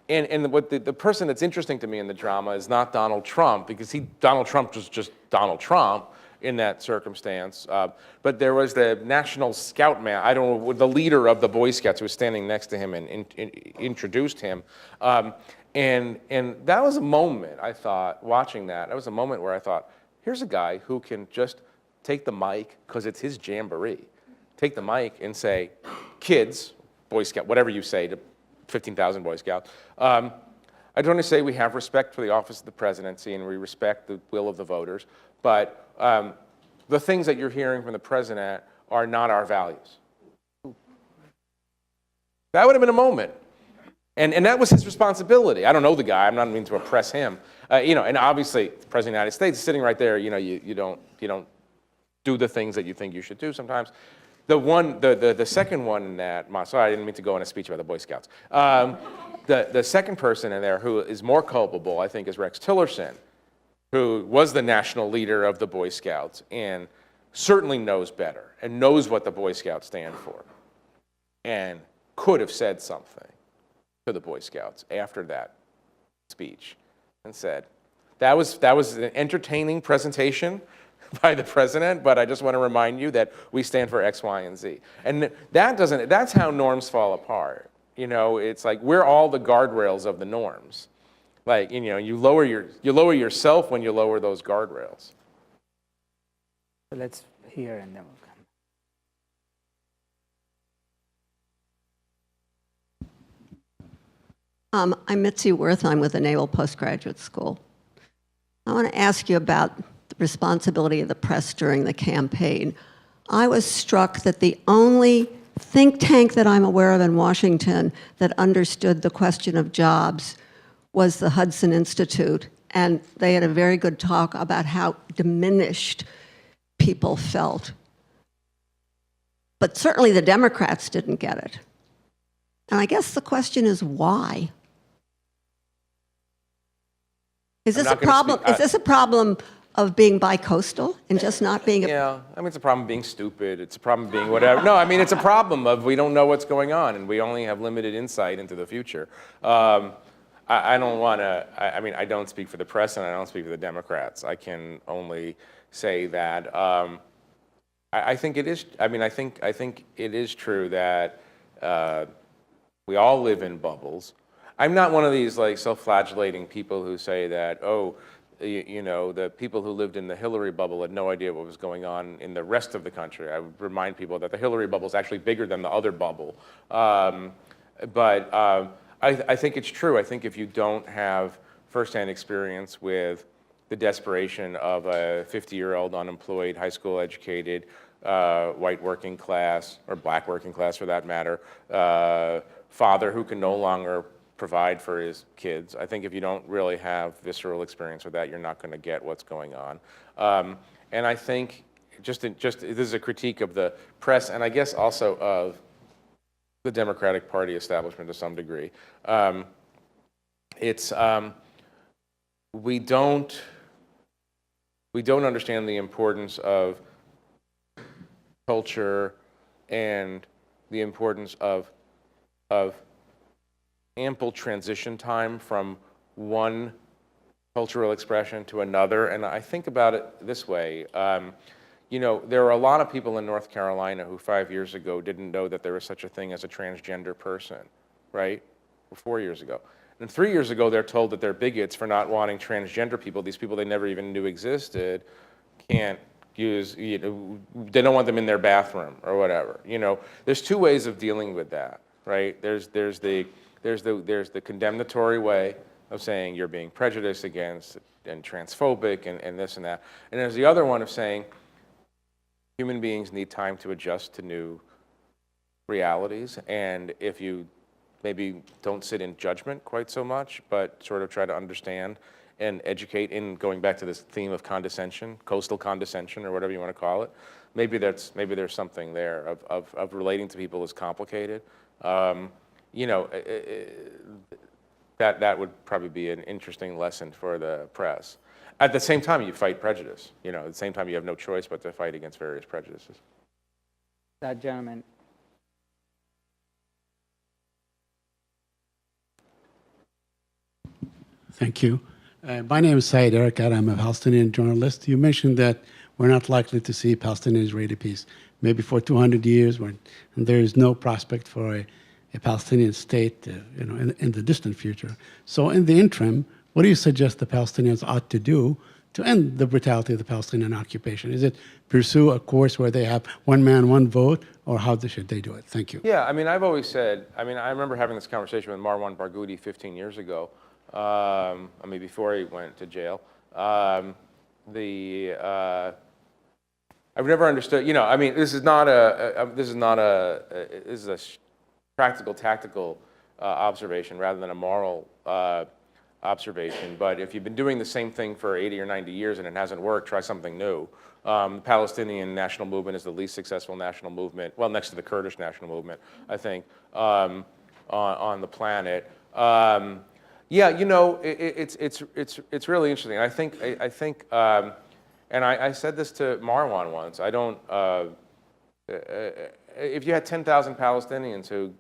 And what the person that's interesting to me in the drama is not Donald Trump, because Donald Trump was just Donald Trump in that circumstance. But there was the National Scout man, I don't know, the leader of the Boy Scouts who was standing next to him and introduced him. And that was a moment, I thought, watching that was a moment where I thought, here's a guy who can just take the mic, because it's his jamboree, take the mic and say, kids, Boy Scout, whatever you say to 15,000 Boy Scouts, I don't want to say we have respect for the office of the presidency and we respect the will of the voters, but the things that you're hearing from the president are not our values. That would have been a moment. And that was his responsibility. I don't know the guy. I'm not meaning to oppress him. And obviously, the President of the United States is sitting right there. You don't do the things that you think you should do sometimes. The second one in that, sorry, I didn't mean to go on a speech about the Boy Scouts. The second person in there who is more culpable, I think, is Rex Tillerson, who was the national leader of the Boy Scouts and certainly knows better and knows what the Boy Scouts stand for and could have said something to the Boy Scouts after that speech and said, that was an entertaining presentation by the president, but I just want to remind you that we stand for X, Y, and Z. And that's how norms fall apart. It's like we're all the guardrails of the norms. Like, you lower yourself when you lower those guardrails. So let's hear and then we'll come. I'm Mitzi Worth. I'm with the Naval Postgraduate School. I want to ask you about the responsibility of the press during the campaign. I was struck that the only think tank that I'm aware of in Washington that understood the question of jobs was the Hudson Institute, and they had a very good talk about how diminished people felt. But certainly the Democrats didn't get it. And I guess the question is why? Is this a problem? Is this a problem of being bicoastal and just not being? Yeah, it's a problem of being stupid. It's a problem of being whatever. No, it's a problem of we don't know what's going on and we only have limited insight into the future. I don't want to. I don't speak for the press and I don't speak for the Democrats. I can only say that I think it is. I think it is true that we all live in bubbles. I'm not one of these self-flagellating people who say that, the people who lived in the Hillary bubble had no idea what was going on in the rest of the country. I would remind people that the Hillary bubble is actually bigger than the other bubble. But I think it's true. I think if you don't have firsthand experience with the desperation of a 50-year-old unemployed, high school educated, white working class, or black working class for that matter, father who can no longer provide for his kids. I think if you don't really have visceral experience with that, you're not going to get what's going on. And I think just this is a critique of the press, and I guess also of the Democratic Party establishment to some degree. We don't understand the importance of culture and the importance of ample transition time from one cultural expression to another. And I think about it this way. There are a lot of people in North Carolina who 5 years ago didn't know that there was such a thing as a transgender person, right? Or 4 years ago. And 3 years ago, they're told that they're bigots for not wanting transgender people. These people they never even knew existed can't use, they don't want them in their bathroom or whatever. There's two ways of dealing with that, right? There's the condemnatory way of saying you're being prejudiced against and transphobic and this and that. And there's the other one of saying human beings need time to adjust to new realities. And if you maybe don't sit in judgment quite so much, but sort of try to understand and educate in going back to this theme of condescension, coastal condescension, or whatever you want to call it. Maybe there's something there of relating to people as complicated. You know, that would probably be an interesting lesson for the press. At the same time, you fight prejudice. You know, at the same time, you have no choice but to fight against various prejudices. That gentleman. Thank you. My name is Syed Erekat. I'm a Palestinian journalist. You mentioned that we're not likely to see Palestinian-Israeli peace, maybe for 200 years, and there is no prospect for a Palestinian state, you know, in the distant future. So in the interim, what do you suggest the Palestinians ought to do to end the brutality of the Palestinian occupation? Is it pursue a course where they have one man, one vote, or how should they do it? Thank you. Yeah, I mean, I've always said, I mean, I remember having this conversation with Marwan Barghouti 15 years ago, I mean, before he went to jail. I've never understood, you know, I mean, this is a practical, tactical observation rather than a moral observation. But if you've been doing the same thing for 80 or 90 years and it hasn't worked, try something new. The Palestinian national movement is the least successful national movement, well, next to the Kurdish national movement, I think, on the planet. Yeah, you know, it's really interesting. I think, and I said this to Marwan once. I don't. If you had 10,000 Palestinians who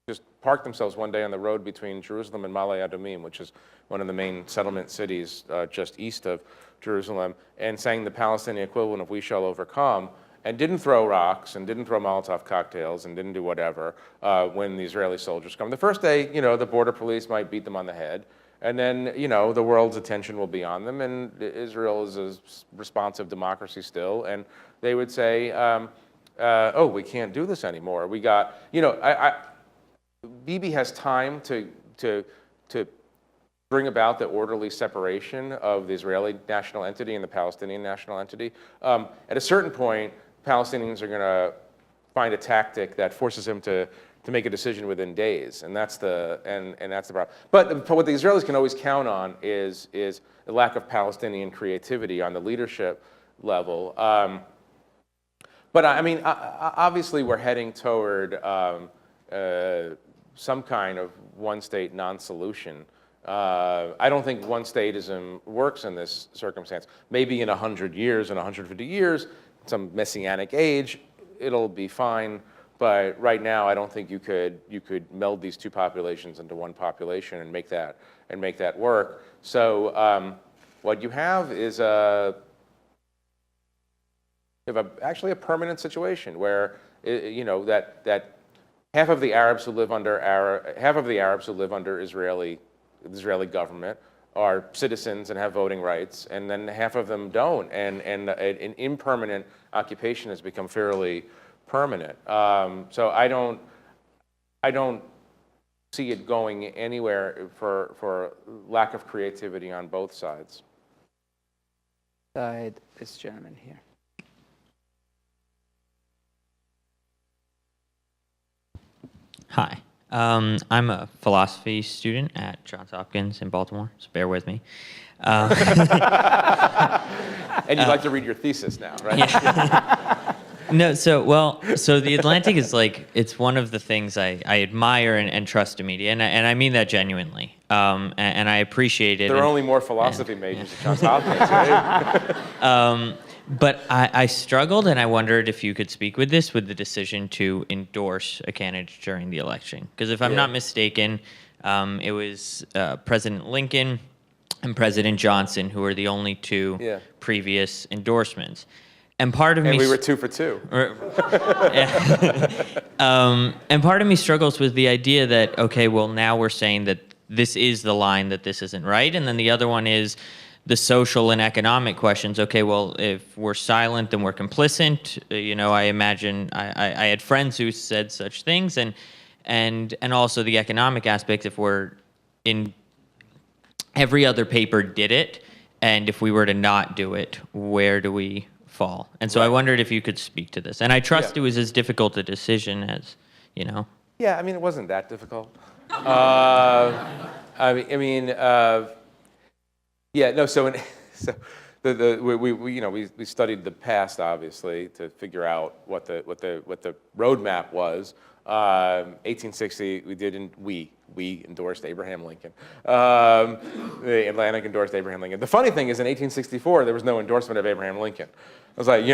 just parked themselves one day on the road between Jerusalem and Ma'ale Adumim, which is one of the main settlement cities just east of Jerusalem, and sang the Palestinian equivalent of "We Shall Overcome," and didn't throw rocks and didn't throw Molotov cocktails and didn't do whatever when the Israeli soldiers come. The first day, you know, the border police might beat them on the head, and then, you know, the world's attention will be on them, and Israel is a responsive democracy still, and they would say, oh, we can't do this anymore. We got, you know, Bibi has time to bring about the orderly separation of the Israeli national entity and the Palestinian national entity. At a certain point, Palestinians are going to find a tactic that forces him to make a decision within days, and that's the problem. But what the Israelis can always count on is the lack of Palestinian creativity on the leadership level. But I mean, obviously, we're heading toward some kind of one-state non-solution. I don't think one-statism works in this circumstance. Maybe in 100 years, in 150 years, some messianic age, it'll be fine. But right now, I don't think you could meld these two populations into one population and make that work. So what you have is actually a permanent situation where you know that half of the Arabs who live under the Israeli government are citizens and have voting rights, and then half of them don't, and an impermanent occupation has become fairly permanent. So I don't see it going anywhere for lack of creativity on both sides. This gentleman here. Hi. I'm a philosophy student at Johns Hopkins in Baltimore, so bear with me. And you'd like to read your thesis now, right? Yeah. No, so the Atlantic is like, it's one of the things I admire and trust in media, and I mean that genuinely, and I appreciate it. There are only more philosophy majors at Johns Hopkins, right? But I struggled, and I wondered if you could speak with the decision to endorse a candidate during the election. Because if I'm not mistaken, it was President Lincoln and President Johnson who were the only two previous endorsements. And part of me... And we were 2 for 2. And part of me struggles with the idea that, okay, well, now we're saying that this is the line, that this isn't right. And then the other one is the social and economic questions. Okay, well, if we're silent, then we're complicit. You know, I imagine I had friends who said such things, and also the economic aspect. If we're in every other paper did it, and if we were to not do it, where do we fall? And so I wondered if you could speak to this. And I trust it was as difficult a decision as, you know. Yeah, I mean, it wasn't that difficult. I mean. Yeah, no, so we studied the past, obviously, to figure out what the roadmap was. 1860, we endorsed Abraham Lincoln. The Atlantic endorsed Abraham Lincoln. The funny thing is, in 1864, there was no endorsement of Abraham Lincoln. I was like,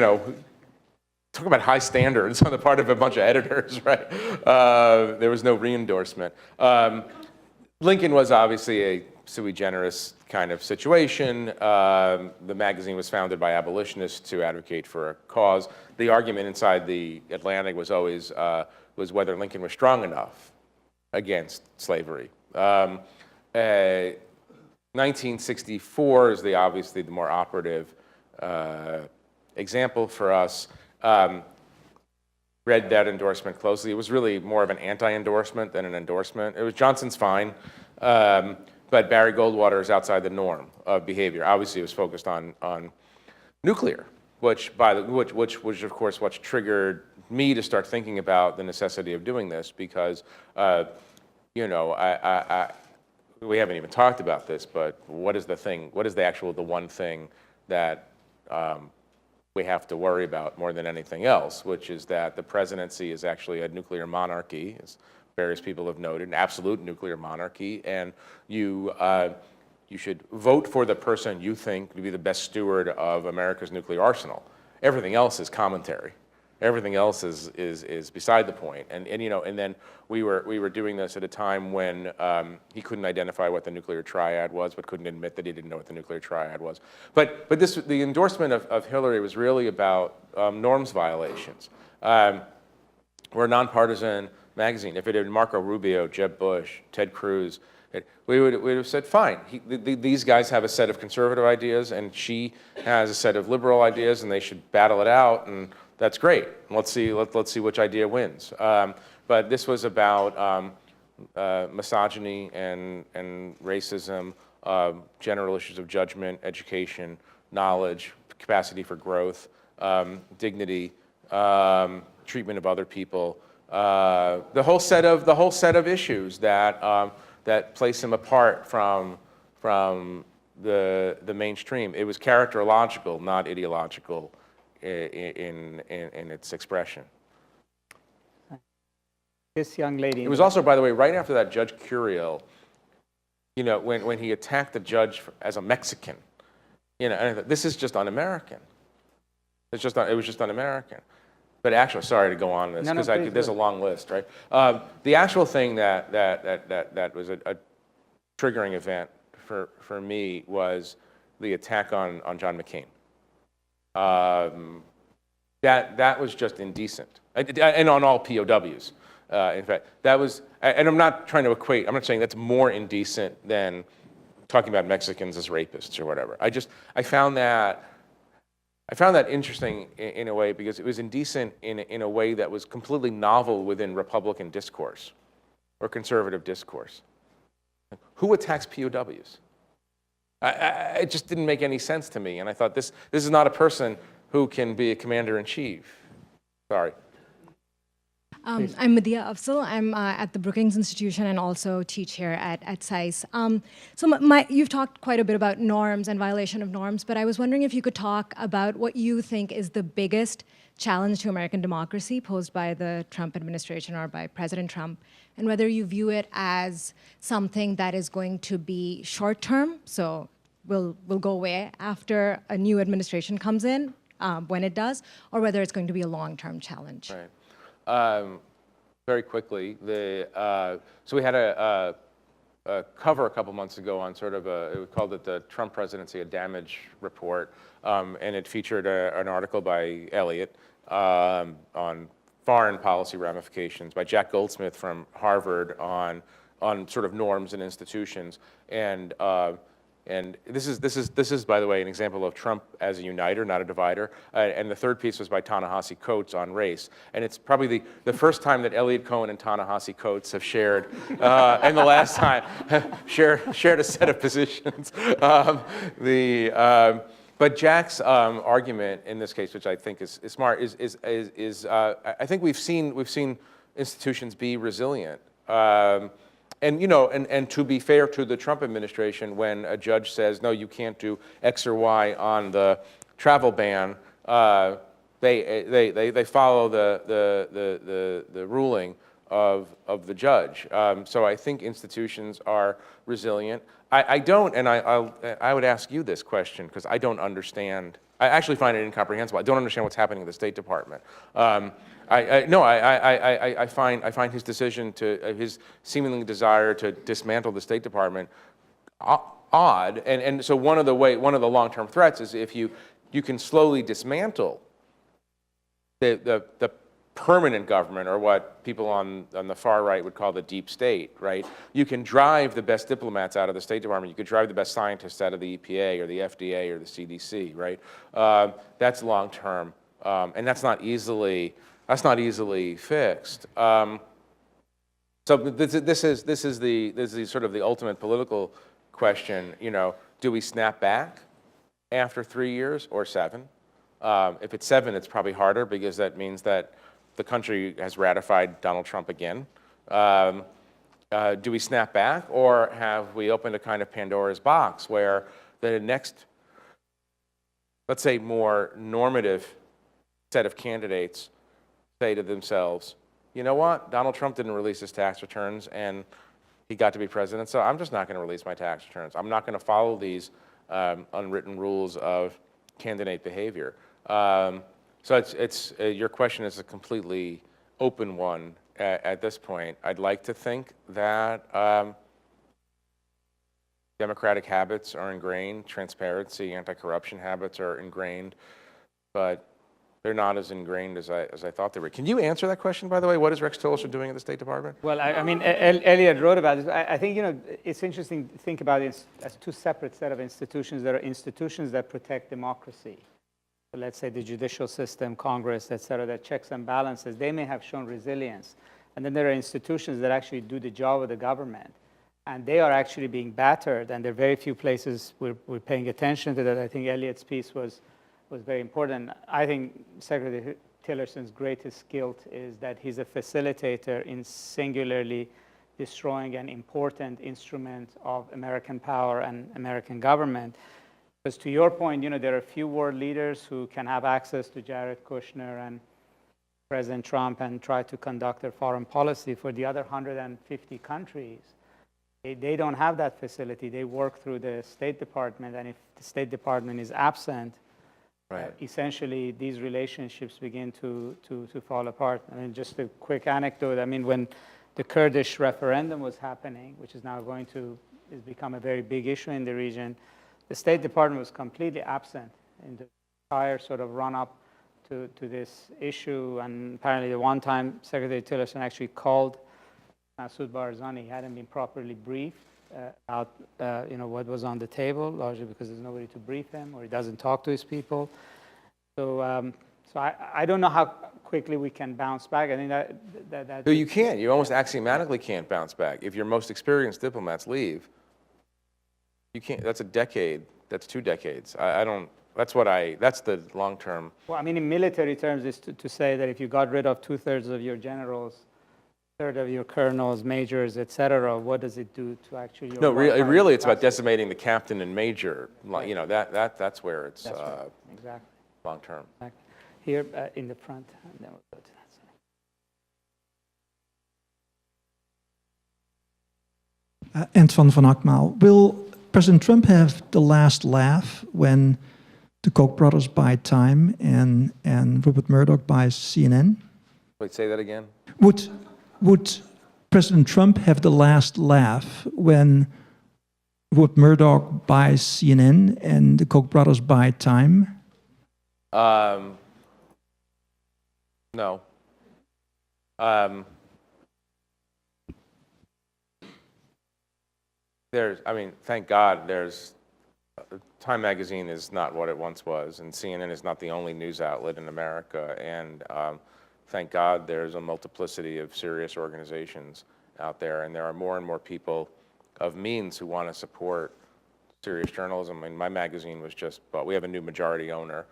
talk about high standards on the part of a bunch of editors, right? There was no re-endorsement. Lincoln was obviously a sui generis kind of situation. The magazine was founded by abolitionists to advocate for a cause. The argument inside the Atlantic was always was whether Lincoln was strong enough against slavery. 1964 is obviously the more operative example for us. Read that endorsement closely. It was really more of an anti-endorsement than an endorsement. It was Johnson's fine, but Barry Goldwater is outside the norm of behavior. Obviously, it was focused on nuclear, which of course what triggered me to start thinking about the necessity of doing this, because we haven't even talked about this, but what is the one thing that we have to worry about more than anything else, which is that the presidency is actually a nuclear monarchy, as various people have noted, an absolute nuclear monarchy, and you should vote for the person you think to be the best steward of America's nuclear arsenal. Everything else is commentary. Everything else is beside the point. And then we were doing this at a time when he couldn't identify what the nuclear triad was, but couldn't admit that he didn't know what the nuclear triad was. But the endorsement of Hillary was really about norms violations. We're a nonpartisan magazine. If it had been Marco Rubio, Jeb Bush, Ted Cruz, we would have said, fine. These guys have a set of conservative ideas, and she has a set of liberal ideas, and they should battle it out, and that's great. Let's see which idea wins. But this was about misogyny and racism, general issues of judgment, education, knowledge, capacity for growth, dignity, treatment of other people. The whole set of issues that place him apart from the mainstream. It was characterological, not ideological in its expression. This young lady. It was also, by the way, right after that, Judge Curiel, when he attacked the judge as a Mexican, and I thought, this is just un-American. It was just un-American. But actually, sorry to go on this, because there's a long list, right? The actual thing that was a triggering event for me was the attack on John McCain. That was just indecent, and on all POWs. In fact, that was, and I'm not trying to equate. I'm not saying that's more indecent than talking about Mexicans as rapists or whatever. I found that interesting in a way, because it was indecent in a way that was completely novel within Republican discourse or conservative discourse. Who attacks POWs? It just didn't make any sense to me, and I thought this is not a person who can be a commander-in-chief. Sorry. I'm Medea Afzal. I'm at the Brookings Institution and also teach here at SAIS. You've talked quite a bit about norms and violation of norms, but I was wondering if you could talk about what you think is the biggest challenge to American democracy posed by the Trump administration or by President Trump, and whether you view it as something that is going to be short-term, so will go away after a new administration comes in, when it does, or whether it's going to be a long-term challenge. Right. Very quickly, so we had a cover a couple months ago on we called it the Trump presidency, a damage report, and it featured an article by Eliot on foreign policy ramifications, by Jack Goldsmith from Harvard on sort of norms and institutions, and this is, by the way, an example of Trump as a uniter, not a divider. And the third piece was by Ta-Nehisi Coates on race. And it's probably the first time that Eliot Cohen and Ta-Nehisi Coates have shared, and the last time, shared a set of positions. But Jack's argument in this case, which I think is smart, is I think we've seen institutions be resilient. And you know, and to be fair to the Trump administration, when a judge says no, you can't do X or Y on the travel ban, they follow the ruling of the judge. So I think institutions are resilient. I don't, and I would ask you this question because I don't understand. I actually find it incomprehensible. I don't understand what's happening in the State Department. I find his decision his seemingly desire to dismantle the State Department odd. And so one of the long-term threats is if you can slowly dismantle the permanent government, or what people on the far right would call the deep state, right? You can drive the best diplomats out of the State Department. You could drive the best scientists out of the EPA or the FDA or the CDC, right? That's long term, and that's not easily fixed. So this is the sort of the ultimate political question. You know, do we snap back after 3 years or 7? If it's 7, it's probably harder because that means that the country has ratified Donald Trump again. Do we snap back, or have we opened a kind of Pandora's box where the next, let's say, more normative set of candidates say to themselves, you know what, Donald Trump didn't release his tax returns and he got to be president, so I'm just not going to release my tax returns. I'm not going to follow these unwritten rules of candidate behavior. So your question is a completely open one at this point. I'd like to think that democratic habits are ingrained, transparency, anti-corruption habits are ingrained, but they're not as ingrained as I thought they were. Can you answer that question, by the way? What is Rex Tillerson doing at the State Department? Well, I mean, Elliot wrote about this. I think, you know, it's interesting to think about it as two separate set of institutions. There are institutions that protect democracy. So let's say the judicial system, Congress, et cetera, that checks and balances. They may have shown resilience. And then there are institutions that actually do the job of the government. And they are actually being battered. And there are very few places we're paying attention to that. I think Elliot's piece was very important. I think Secretary Tillerson's greatest skill is that he's a facilitator in singularly destroying an important instrument of American power and American government. Because to your point, you know, there are a few world leaders who can have access to Jared Kushner and President Trump and try to conduct their foreign policy. For the other 150 countries, they don't have that facility. They work through the State Department, and if the State Department is absent, right, essentially these relationships begin to fall apart. I mean, just a quick anecdote. I mean, when the Kurdish referendum was happening, which is now has become a very big issue in the region, the State Department was completely absent in the entire sort of run-up to this issue. And apparently, the one time Secretary Tillerson actually called Masoud Barzani. He hadn't been properly briefed about what was on the table, largely because there's nobody to brief him, or he doesn't talk to his people. So, I don't know how quickly we can bounce back. I think that no, you can't. You almost axiomatically can't bounce back. If your most experienced diplomats leave, you can't. That's a decade. That's 2 decades. I don't. That's the long term. Well, I mean, in military terms, is to say that if you got rid of 2/3 of your generals, 1/3 of your colonels, majors, et cetera, what does it do to actually your really it's about decimating the captain and major. Right. You know, that's where it's right. Exactly long term. Exactly. Here in the front, and then we'll go to that side. Antoine van Akmaal, will President Trump have the last laugh when the Koch brothers buy Time and Rupert Murdoch buys CNN? Wait, say that again. Would President Trump have the last laugh when Rupert Murdoch buys CNN and the Koch brothers buy Time? No. Thank God Time magazine is not what it once was, and CNN is not the only news outlet in America, and thank God there's a multiplicity of serious organizations out there, and there are more and more people of means who want to support serious journalism. I mean, my magazine was just bought. We have a new majority owner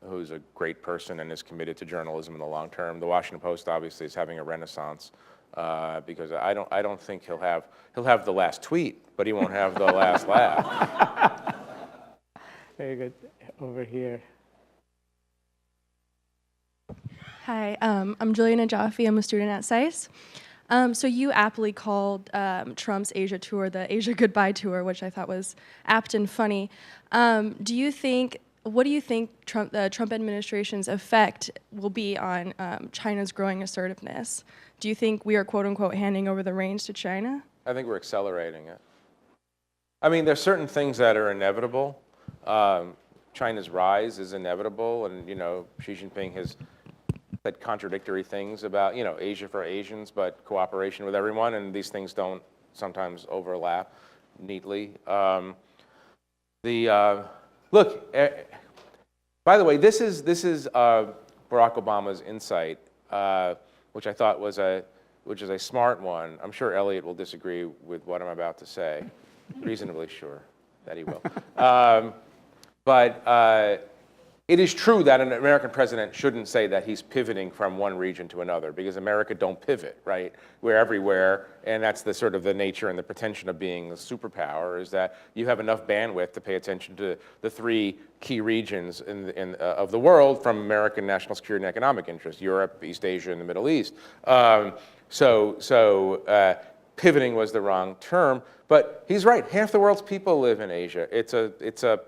who's a great person and is committed to journalism in the long term. The Washington Post obviously is having a renaissance. because I don't think he'll have the last tweet, but he won't have the last laugh. Very good. Over here. Hi, I'm Juliana Jaffe. I'm a student at SAIS. So you aptly called Trump's Asia tour the Asia Goodbye Tour, which I thought was apt and funny. What do you think the Trump administration's effect will be on China's growing assertiveness? Do you think we are, quote unquote, handing over the reins to China? I think we're accelerating it. I mean, there's certain things that are inevitable. China's rise is inevitable, and Xi Jinping has said contradictory things about Asia for Asians, but cooperation with everyone, and these things don't sometimes overlap neatly. Look, by the way, this is Barack Obama's insight, which I thought was a smart one. I'm sure Elliot will disagree with what I'm about to say. Reasonably sure that he will. But it is true that an American president shouldn't say that he's pivoting from one region to another, because America don't pivot, right? We're everywhere, and that's the sort of the nature and the pretension of being a superpower, is that you have enough bandwidth to pay attention to the three key regions of the world from American national security and economic interest: Europe, East Asia, and the Middle East. Pivoting was the wrong term, but he's right. Half the world's people live in Asia. It's a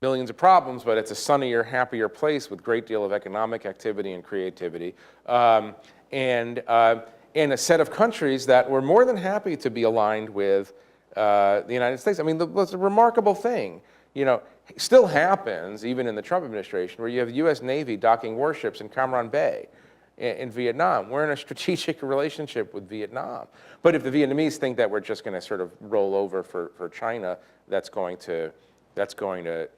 millions of problems, but it's a sunnier, happier place with a great deal of economic activity and creativity, and a set of countries that were more than happy to be aligned with the United States. I mean, what's a remarkable thing, still happens even in the Trump administration, where you have the U.S. Navy docking warships in Cam Ranh Bay in Vietnam. We're in a strategic relationship with Vietnam. But if the Vietnamese think that we're just going to sort of roll over for China, that's going to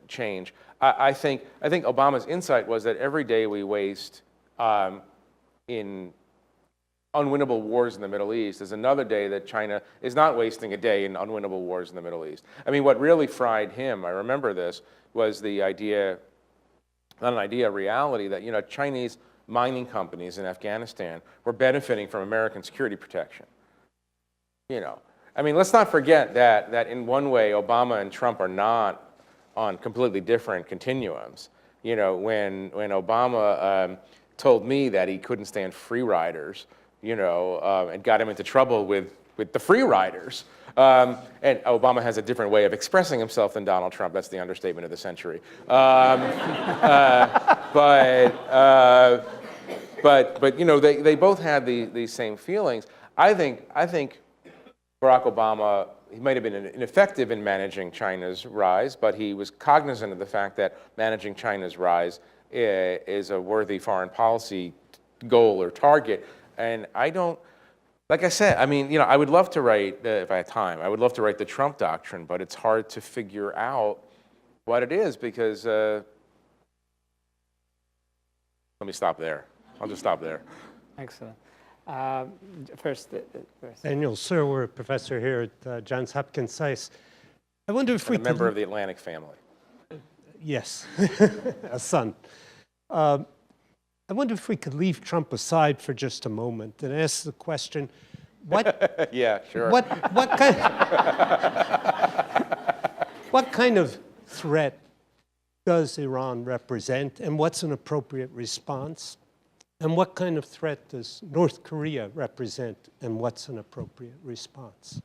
change. I think Obama's insight was that every day we waste in unwinnable wars in the Middle East is another day that China is not wasting a day in unwinnable wars in the Middle East. I mean, what really fried him, I remember this, was the idea, not an idea, a reality that Chinese mining companies in Afghanistan were benefiting from American security protection. I mean, let's not forget that in one way, Obama and Trump are not on completely different continuums. When Obama told me that he couldn't stand free riders, and got him into trouble with the free riders. And Obama has a different way of expressing himself than Donald Trump. That's the understatement of the century. But they both had these same feelings. I think Barack Obama, he might have been ineffective in managing China's rise, but he was cognizant of the fact that managing China's rise is a worthy foreign policy goal or target. And like I said, I mean, I would love to write, if I had time, I would love to write the Trump doctrine, but it's hard to figure out what it is, because, let me stop there. I'll just stop there. Excellent. First. Daniel Sir, a professor here at Johns Hopkins SAIS. I wonder if we a member of the Atlantic family. Yes, a son. I wonder if we could leave Trump aside for just a moment and ask the question, what? Yeah, sure. What kind of threat does Iran represent, and what's an appropriate response? And what kind of threat does North Korea represent, and what's an appropriate response?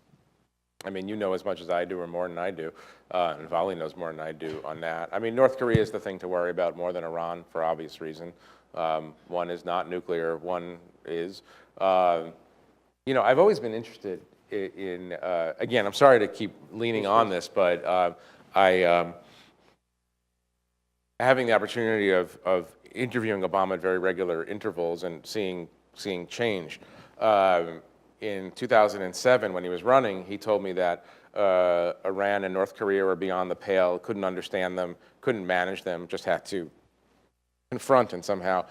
I mean, you know as much as I do, or more than I do, and Vali knows more than I do on that. I mean, North Korea is the thing to worry about more than Iran, for obvious reason. One is not nuclear, one is. I've always been interested in again, I'm sorry to keep leaning on this, but having the opportunity of interviewing Obama at very regular intervals and seeing change. In 2007, when he was running, he told me that Iran and North Korea were beyond the pale, couldn't understand them, couldn't manage them, just had to confront and somehow.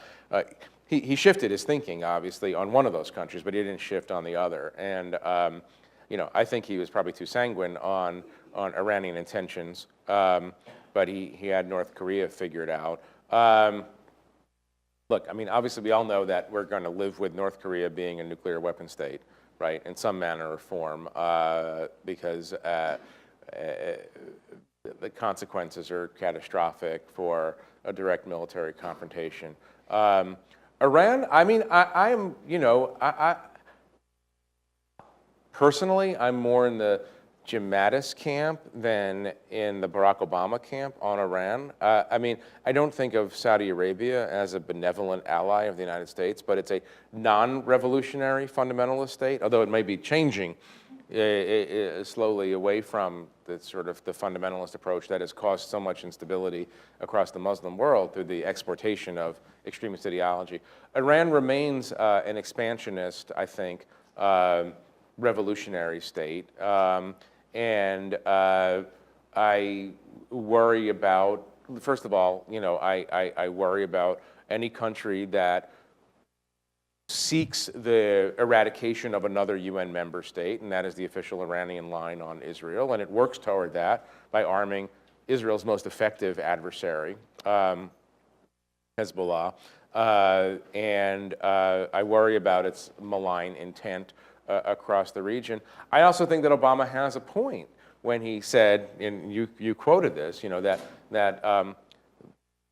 He shifted his thinking, obviously, on one of those countries, but he didn't shift on the other. And I think he was probably too sanguine on Iranian intentions, but he had North Korea figured out. look, I mean, obviously we all know that we're going to live with North Korea being a nuclear weapon state, right, in some manner or form, because the consequences are catastrophic for a direct military confrontation. Iran, I mean, I'm, you know, personally, I'm more in the Jim Mattis camp than in the Barack Obama camp on Iran. I mean, I don't think of Saudi Arabia as a benevolent ally of the United States, but it's a non-revolutionary fundamentalist state, although it may be changing slowly away from the sort of the fundamentalist approach that has caused so much instability across the Muslim world through the exportation of extremist ideology. Iran remains an expansionist, I think, revolutionary state. And I worry about, first of all, you know, I worry about any country that seeks the eradication of another UN member state, and that is the official Iranian line on Israel, and it works toward that by arming Israel's most effective adversary, Hezbollah, and I worry about its malign intent across the region. I also think that Obama has a point when he said, and you quoted this, you know, that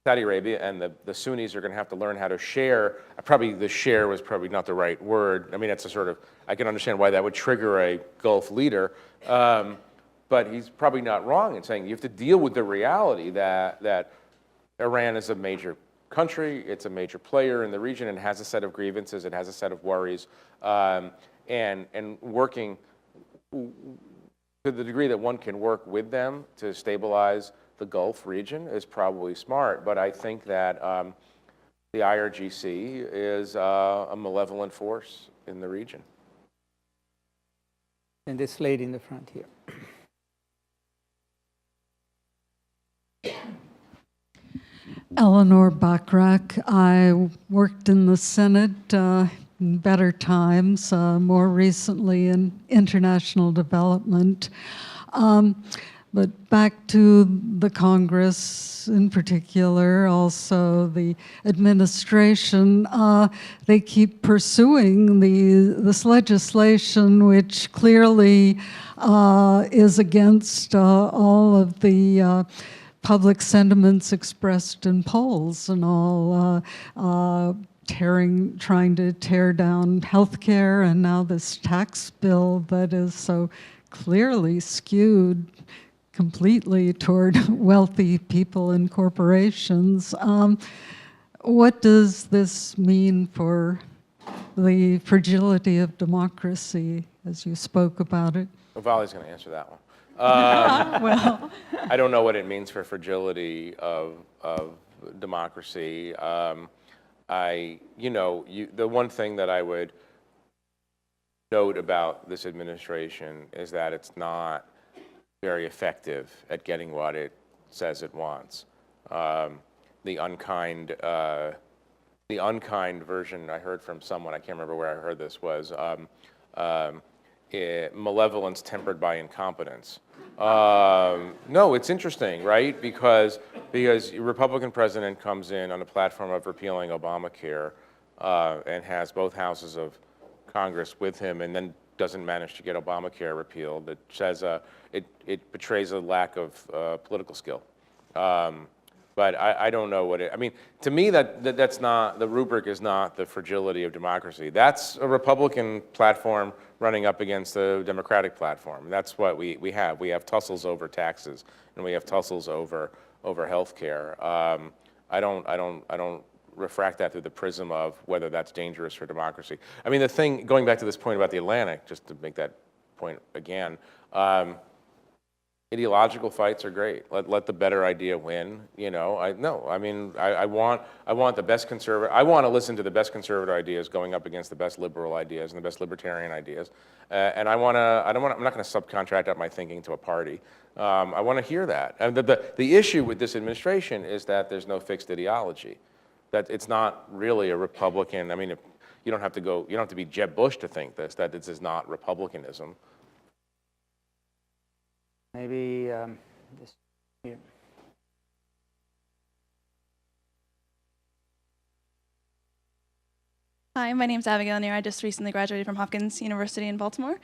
Saudi Arabia and the Sunnis are going to have to learn how to share. Probably the share was probably not the right word. I mean, it's a sort of, I can understand why that would trigger a Gulf leader, but he's probably not wrong in saying you have to deal with the reality that Iran is a major country, it's a major player in the region, and has a set of grievances, it has a set of worries, and working to the degree that one can work with them to stabilize the Gulf region is probably smart, but I think that the IRGC is a malevolent force in the region. And this lady in the front here. Eleanor Bachrach. I worked in the Senate in better times, more recently in international development. But back to the Congress in particular, also the administration, they keep pursuing this legislation which clearly is against all of the public sentiments expressed in polls and all, trying to tear down healthcare, and now this tax bill that is so clearly skewed completely toward wealthy people and corporations. What does this mean for the fragility of democracy, as you spoke about it? Well, Vali's going to answer that one. Well, I don't know what it means for fragility of democracy. The one thing that I would note about this administration is that it's not very effective at getting what it says it wants. The unkind version I heard from someone, I can't remember where I heard this, was malevolence tempered by incompetence. No, it's interesting, right? Because a Republican president comes in on a platform of repealing Obamacare and has both houses of Congress with him, and then doesn't manage to get Obamacare repealed. It says it betrays a lack of political skill. But I don't know what it. I mean, to me, that's not the rubric. Is not the fragility of democracy. That's a Republican platform running up against a Democratic platform. That's what we have. We have tussles over taxes, and we have tussles over health care. I don't refract that through the prism of whether that's dangerous for democracy. I mean, the thing, going back to this point about the Atlantic, just to make that point again, ideological fights are great. Let the better idea win. You know, I want the best conservative. I want to listen to the best conservative ideas going up against the best liberal ideas and the best libertarian ideas. And I'm not going to subcontract out my thinking to a party. I want to hear that. And the issue with this administration is that there's no fixed ideology. That it's not really a Republican. I mean, you don't have to be Jeb Bush to think this. That this is not republicanism. Maybe this here. Hi, my name's Abigail Neer. I just recently graduated from Hopkins University in Baltimore.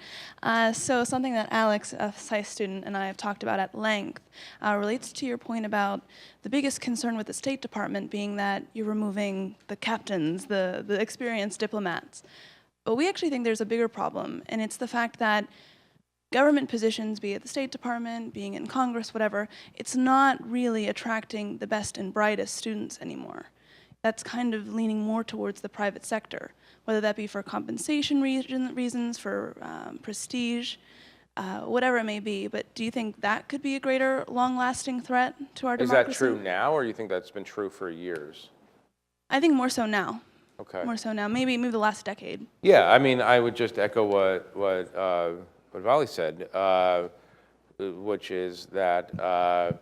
So something that Alex, a SciSci student, and I have talked about at length relates to your point about the biggest concern with the State Department being that you're removing the captains, the experienced diplomats. But we actually think there's a bigger problem, and it's the fact that government positions, be it the State Department, being in Congress, whatever, it's not really attracting the best and brightest students anymore. That's kind of leaning more towards the private sector, whether that be for compensation reasons, for prestige, whatever it may be. But do you think that could be a greater, long-lasting threat to our democracy? Is that true now, or you think that's been true for years? I think more so now. Okay. More so now, maybe the last decade. Yeah, I mean, I would just echo what Vali said, which is that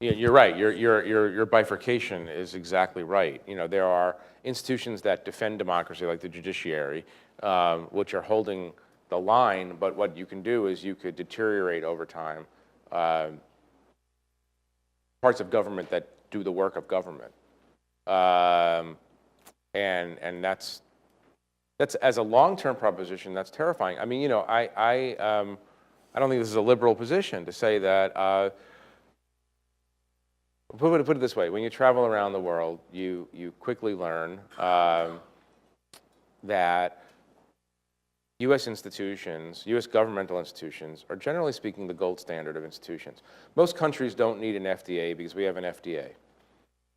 yeah, you're right. Your bifurcation is exactly right. You know, there are institutions that defend democracy, like the judiciary, which are holding the line. But what you can do is you could deteriorate over time parts of government that do the work of government, and that's as a long-term proposition. That's terrifying. I mean, you know, I don't think this is a liberal position to say that. Put it this way, when you travel around the world, you quickly learn that U.S. institutions, U.S. governmental institutions, are generally speaking the gold standard of institutions. Most countries don't need an FDA because we have an FDA,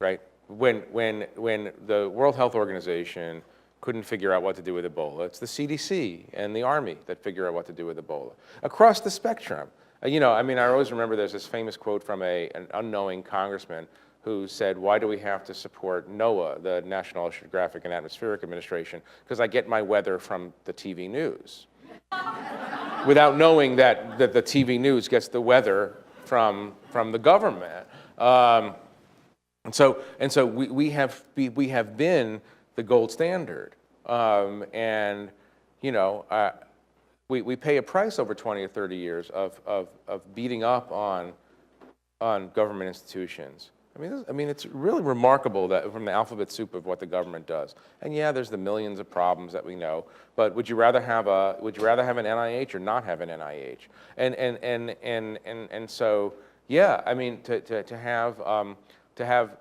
right? When the World Health Organization couldn't figure out what to do with Ebola, it's the CDC and the Army that figure out what to do with Ebola. Across the spectrum. You know, I mean, I always remember there's this famous quote from an unknowing congressman who said, "Why do we have to support NOAA, the National Oceanographic and Atmospheric Administration? Because I get my weather from the TV news." Without knowing that the TV news gets the weather from the government. And so we have been the gold standard. And, you know, we pay a price over 20 or 30 years of beating up on government institutions. I mean, it's really remarkable that from the alphabet soup of what the government does. And yeah, there's the millions of problems that we know. But would you rather have an NIH or not have an NIH? And so yeah, I mean, to have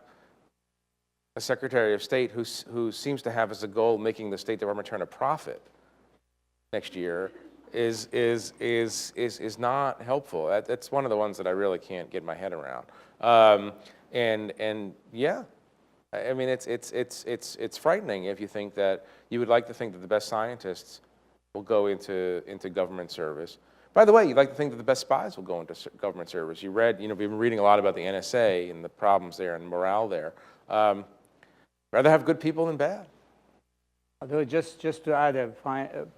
a Secretary of State who seems to have as a goal making the State Department turn a profit next year is not helpful. That's one of the ones that I really can't get my head around. And yeah, I mean it's frightening if you think that you would like to think that the best scientists will go into government service. By the way, you'd like to think that the best spies will go into government service. We've been reading a lot about the NSA and the problems there and morale there. Rather have good people than bad. Although just to add a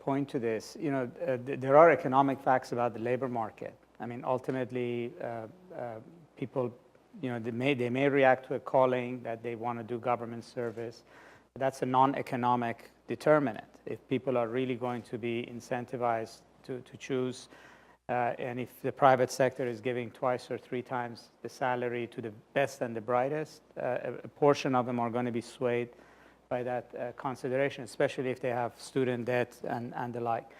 point to this, you know, there are economic facts about the labor market. I mean, ultimately, people, you know, they may react to a calling that they want to do government service. That's a non-economic determinant. If people are really going to be incentivized to choose, and if the private sector is giving twice or three times the salary to the best and the brightest, a portion of them are going to be swayed by that consideration, especially if they have student debt and the like.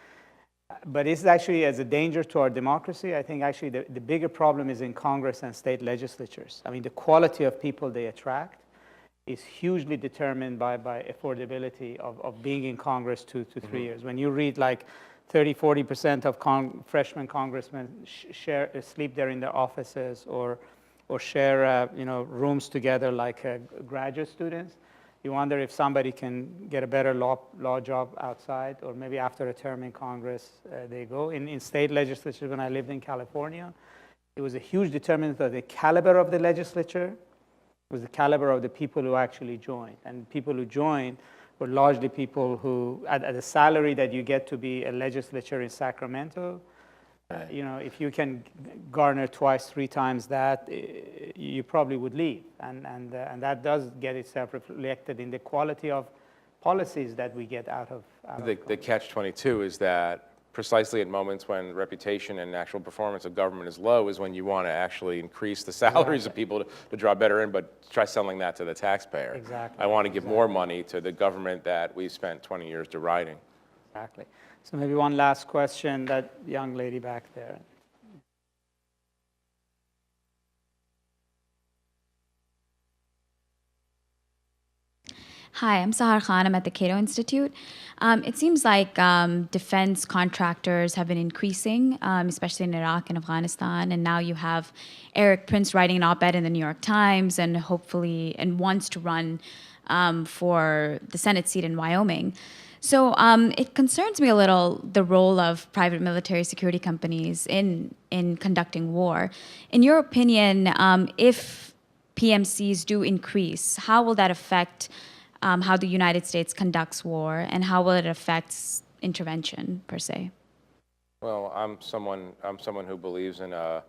But it's actually as a danger to our democracy. I think actually the bigger problem is in Congress and state legislatures. I mean, the quality of people they attract is hugely determined by affordability of being in Congress 2 to 3 years. When you read like 30–40% of freshman congressmen sleep there in their offices or share rooms together like graduate students, you wonder if somebody can get a better law job outside, or maybe after a term in Congress they go. In state legislatures, when I lived in California, it was a huge determinant of the caliber of the legislature. It was the caliber of the people who actually joined. And people who joined were largely people who, at a salary that you get to be a legislature in Sacramento, you know, if you can garner twice, three times that, you probably would leave. And that does get itself reflected in the quality of policies that we get out of the catch-22 is that precisely at moments when reputation and actual performance of government is low is when you want to actually increase the salaries of people to draw better in, but try selling that to the taxpayer. Exactly. I want to give more money to the government that we spent 20 years deriding. Exactly. So maybe one last question, that young lady back there. Hi, I'm Sahar Khan. I'm at the Cato Institute. It seems like defense contractors have been increasing, especially in Iraq and Afghanistan. And now you have Eric Prince writing an op-ed in the New York Times and wants to run for the Senate seat in Wyoming. So it concerns me a little, the role of private military security companies in conducting war. In your opinion, if PMCs do increase, how will that affect how the United States conducts war, and how will it affect intervention per se? Well, I'm someone who believes in at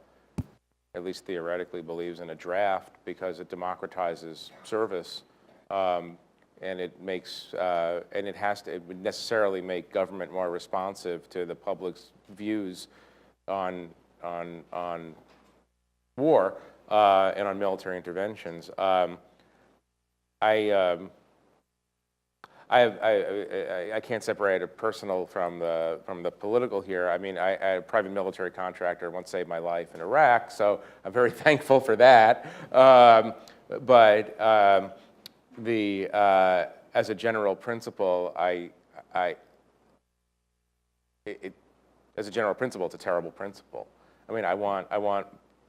least theoretically believes in a draft because it democratizes service, and it makes it would necessarily make government more responsive to the public's views on war and on military interventions. I can't separate a personal from the political here. I mean, a private military contractor once saved my life in Iraq, so I'm very thankful for that. As a general principle, as a general principle, it's a terrible principle. I mean, I want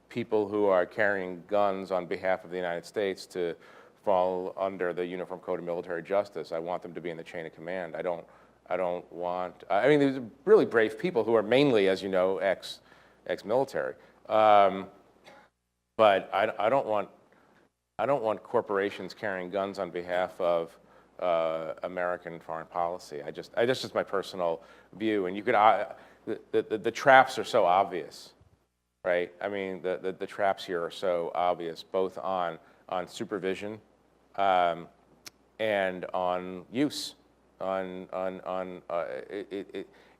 people who are carrying guns on behalf of the United States to fall under the Uniform Code of Military Justice. I want them to be in the chain of command. I don't want. I mean, there's really brave people who are mainly, as you know, ex-military. But I don't want corporations carrying guns on behalf of American foreign policy. That's just my personal view. And you could the traps are so obvious, right? I mean, the traps here are so obvious, both on supervision. And on use,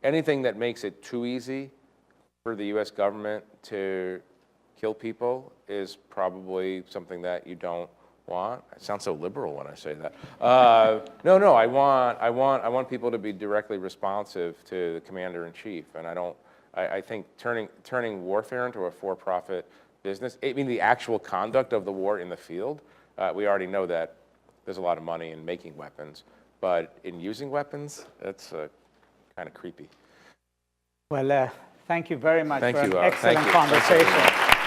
anything that makes it too easy for the U.S. government to kill people is probably something that you don't want. I sound so liberal when I say that. No, I want people to be directly responsive to the commander-in-chief, and I think turning warfare into a for-profit business. I mean, the actual conduct of the war in the field. We already know that there's a lot of money in making weapons, but in using weapons, that's kind of creepy. Well, thank you very much Thank for you, an excellent thank you. conversation.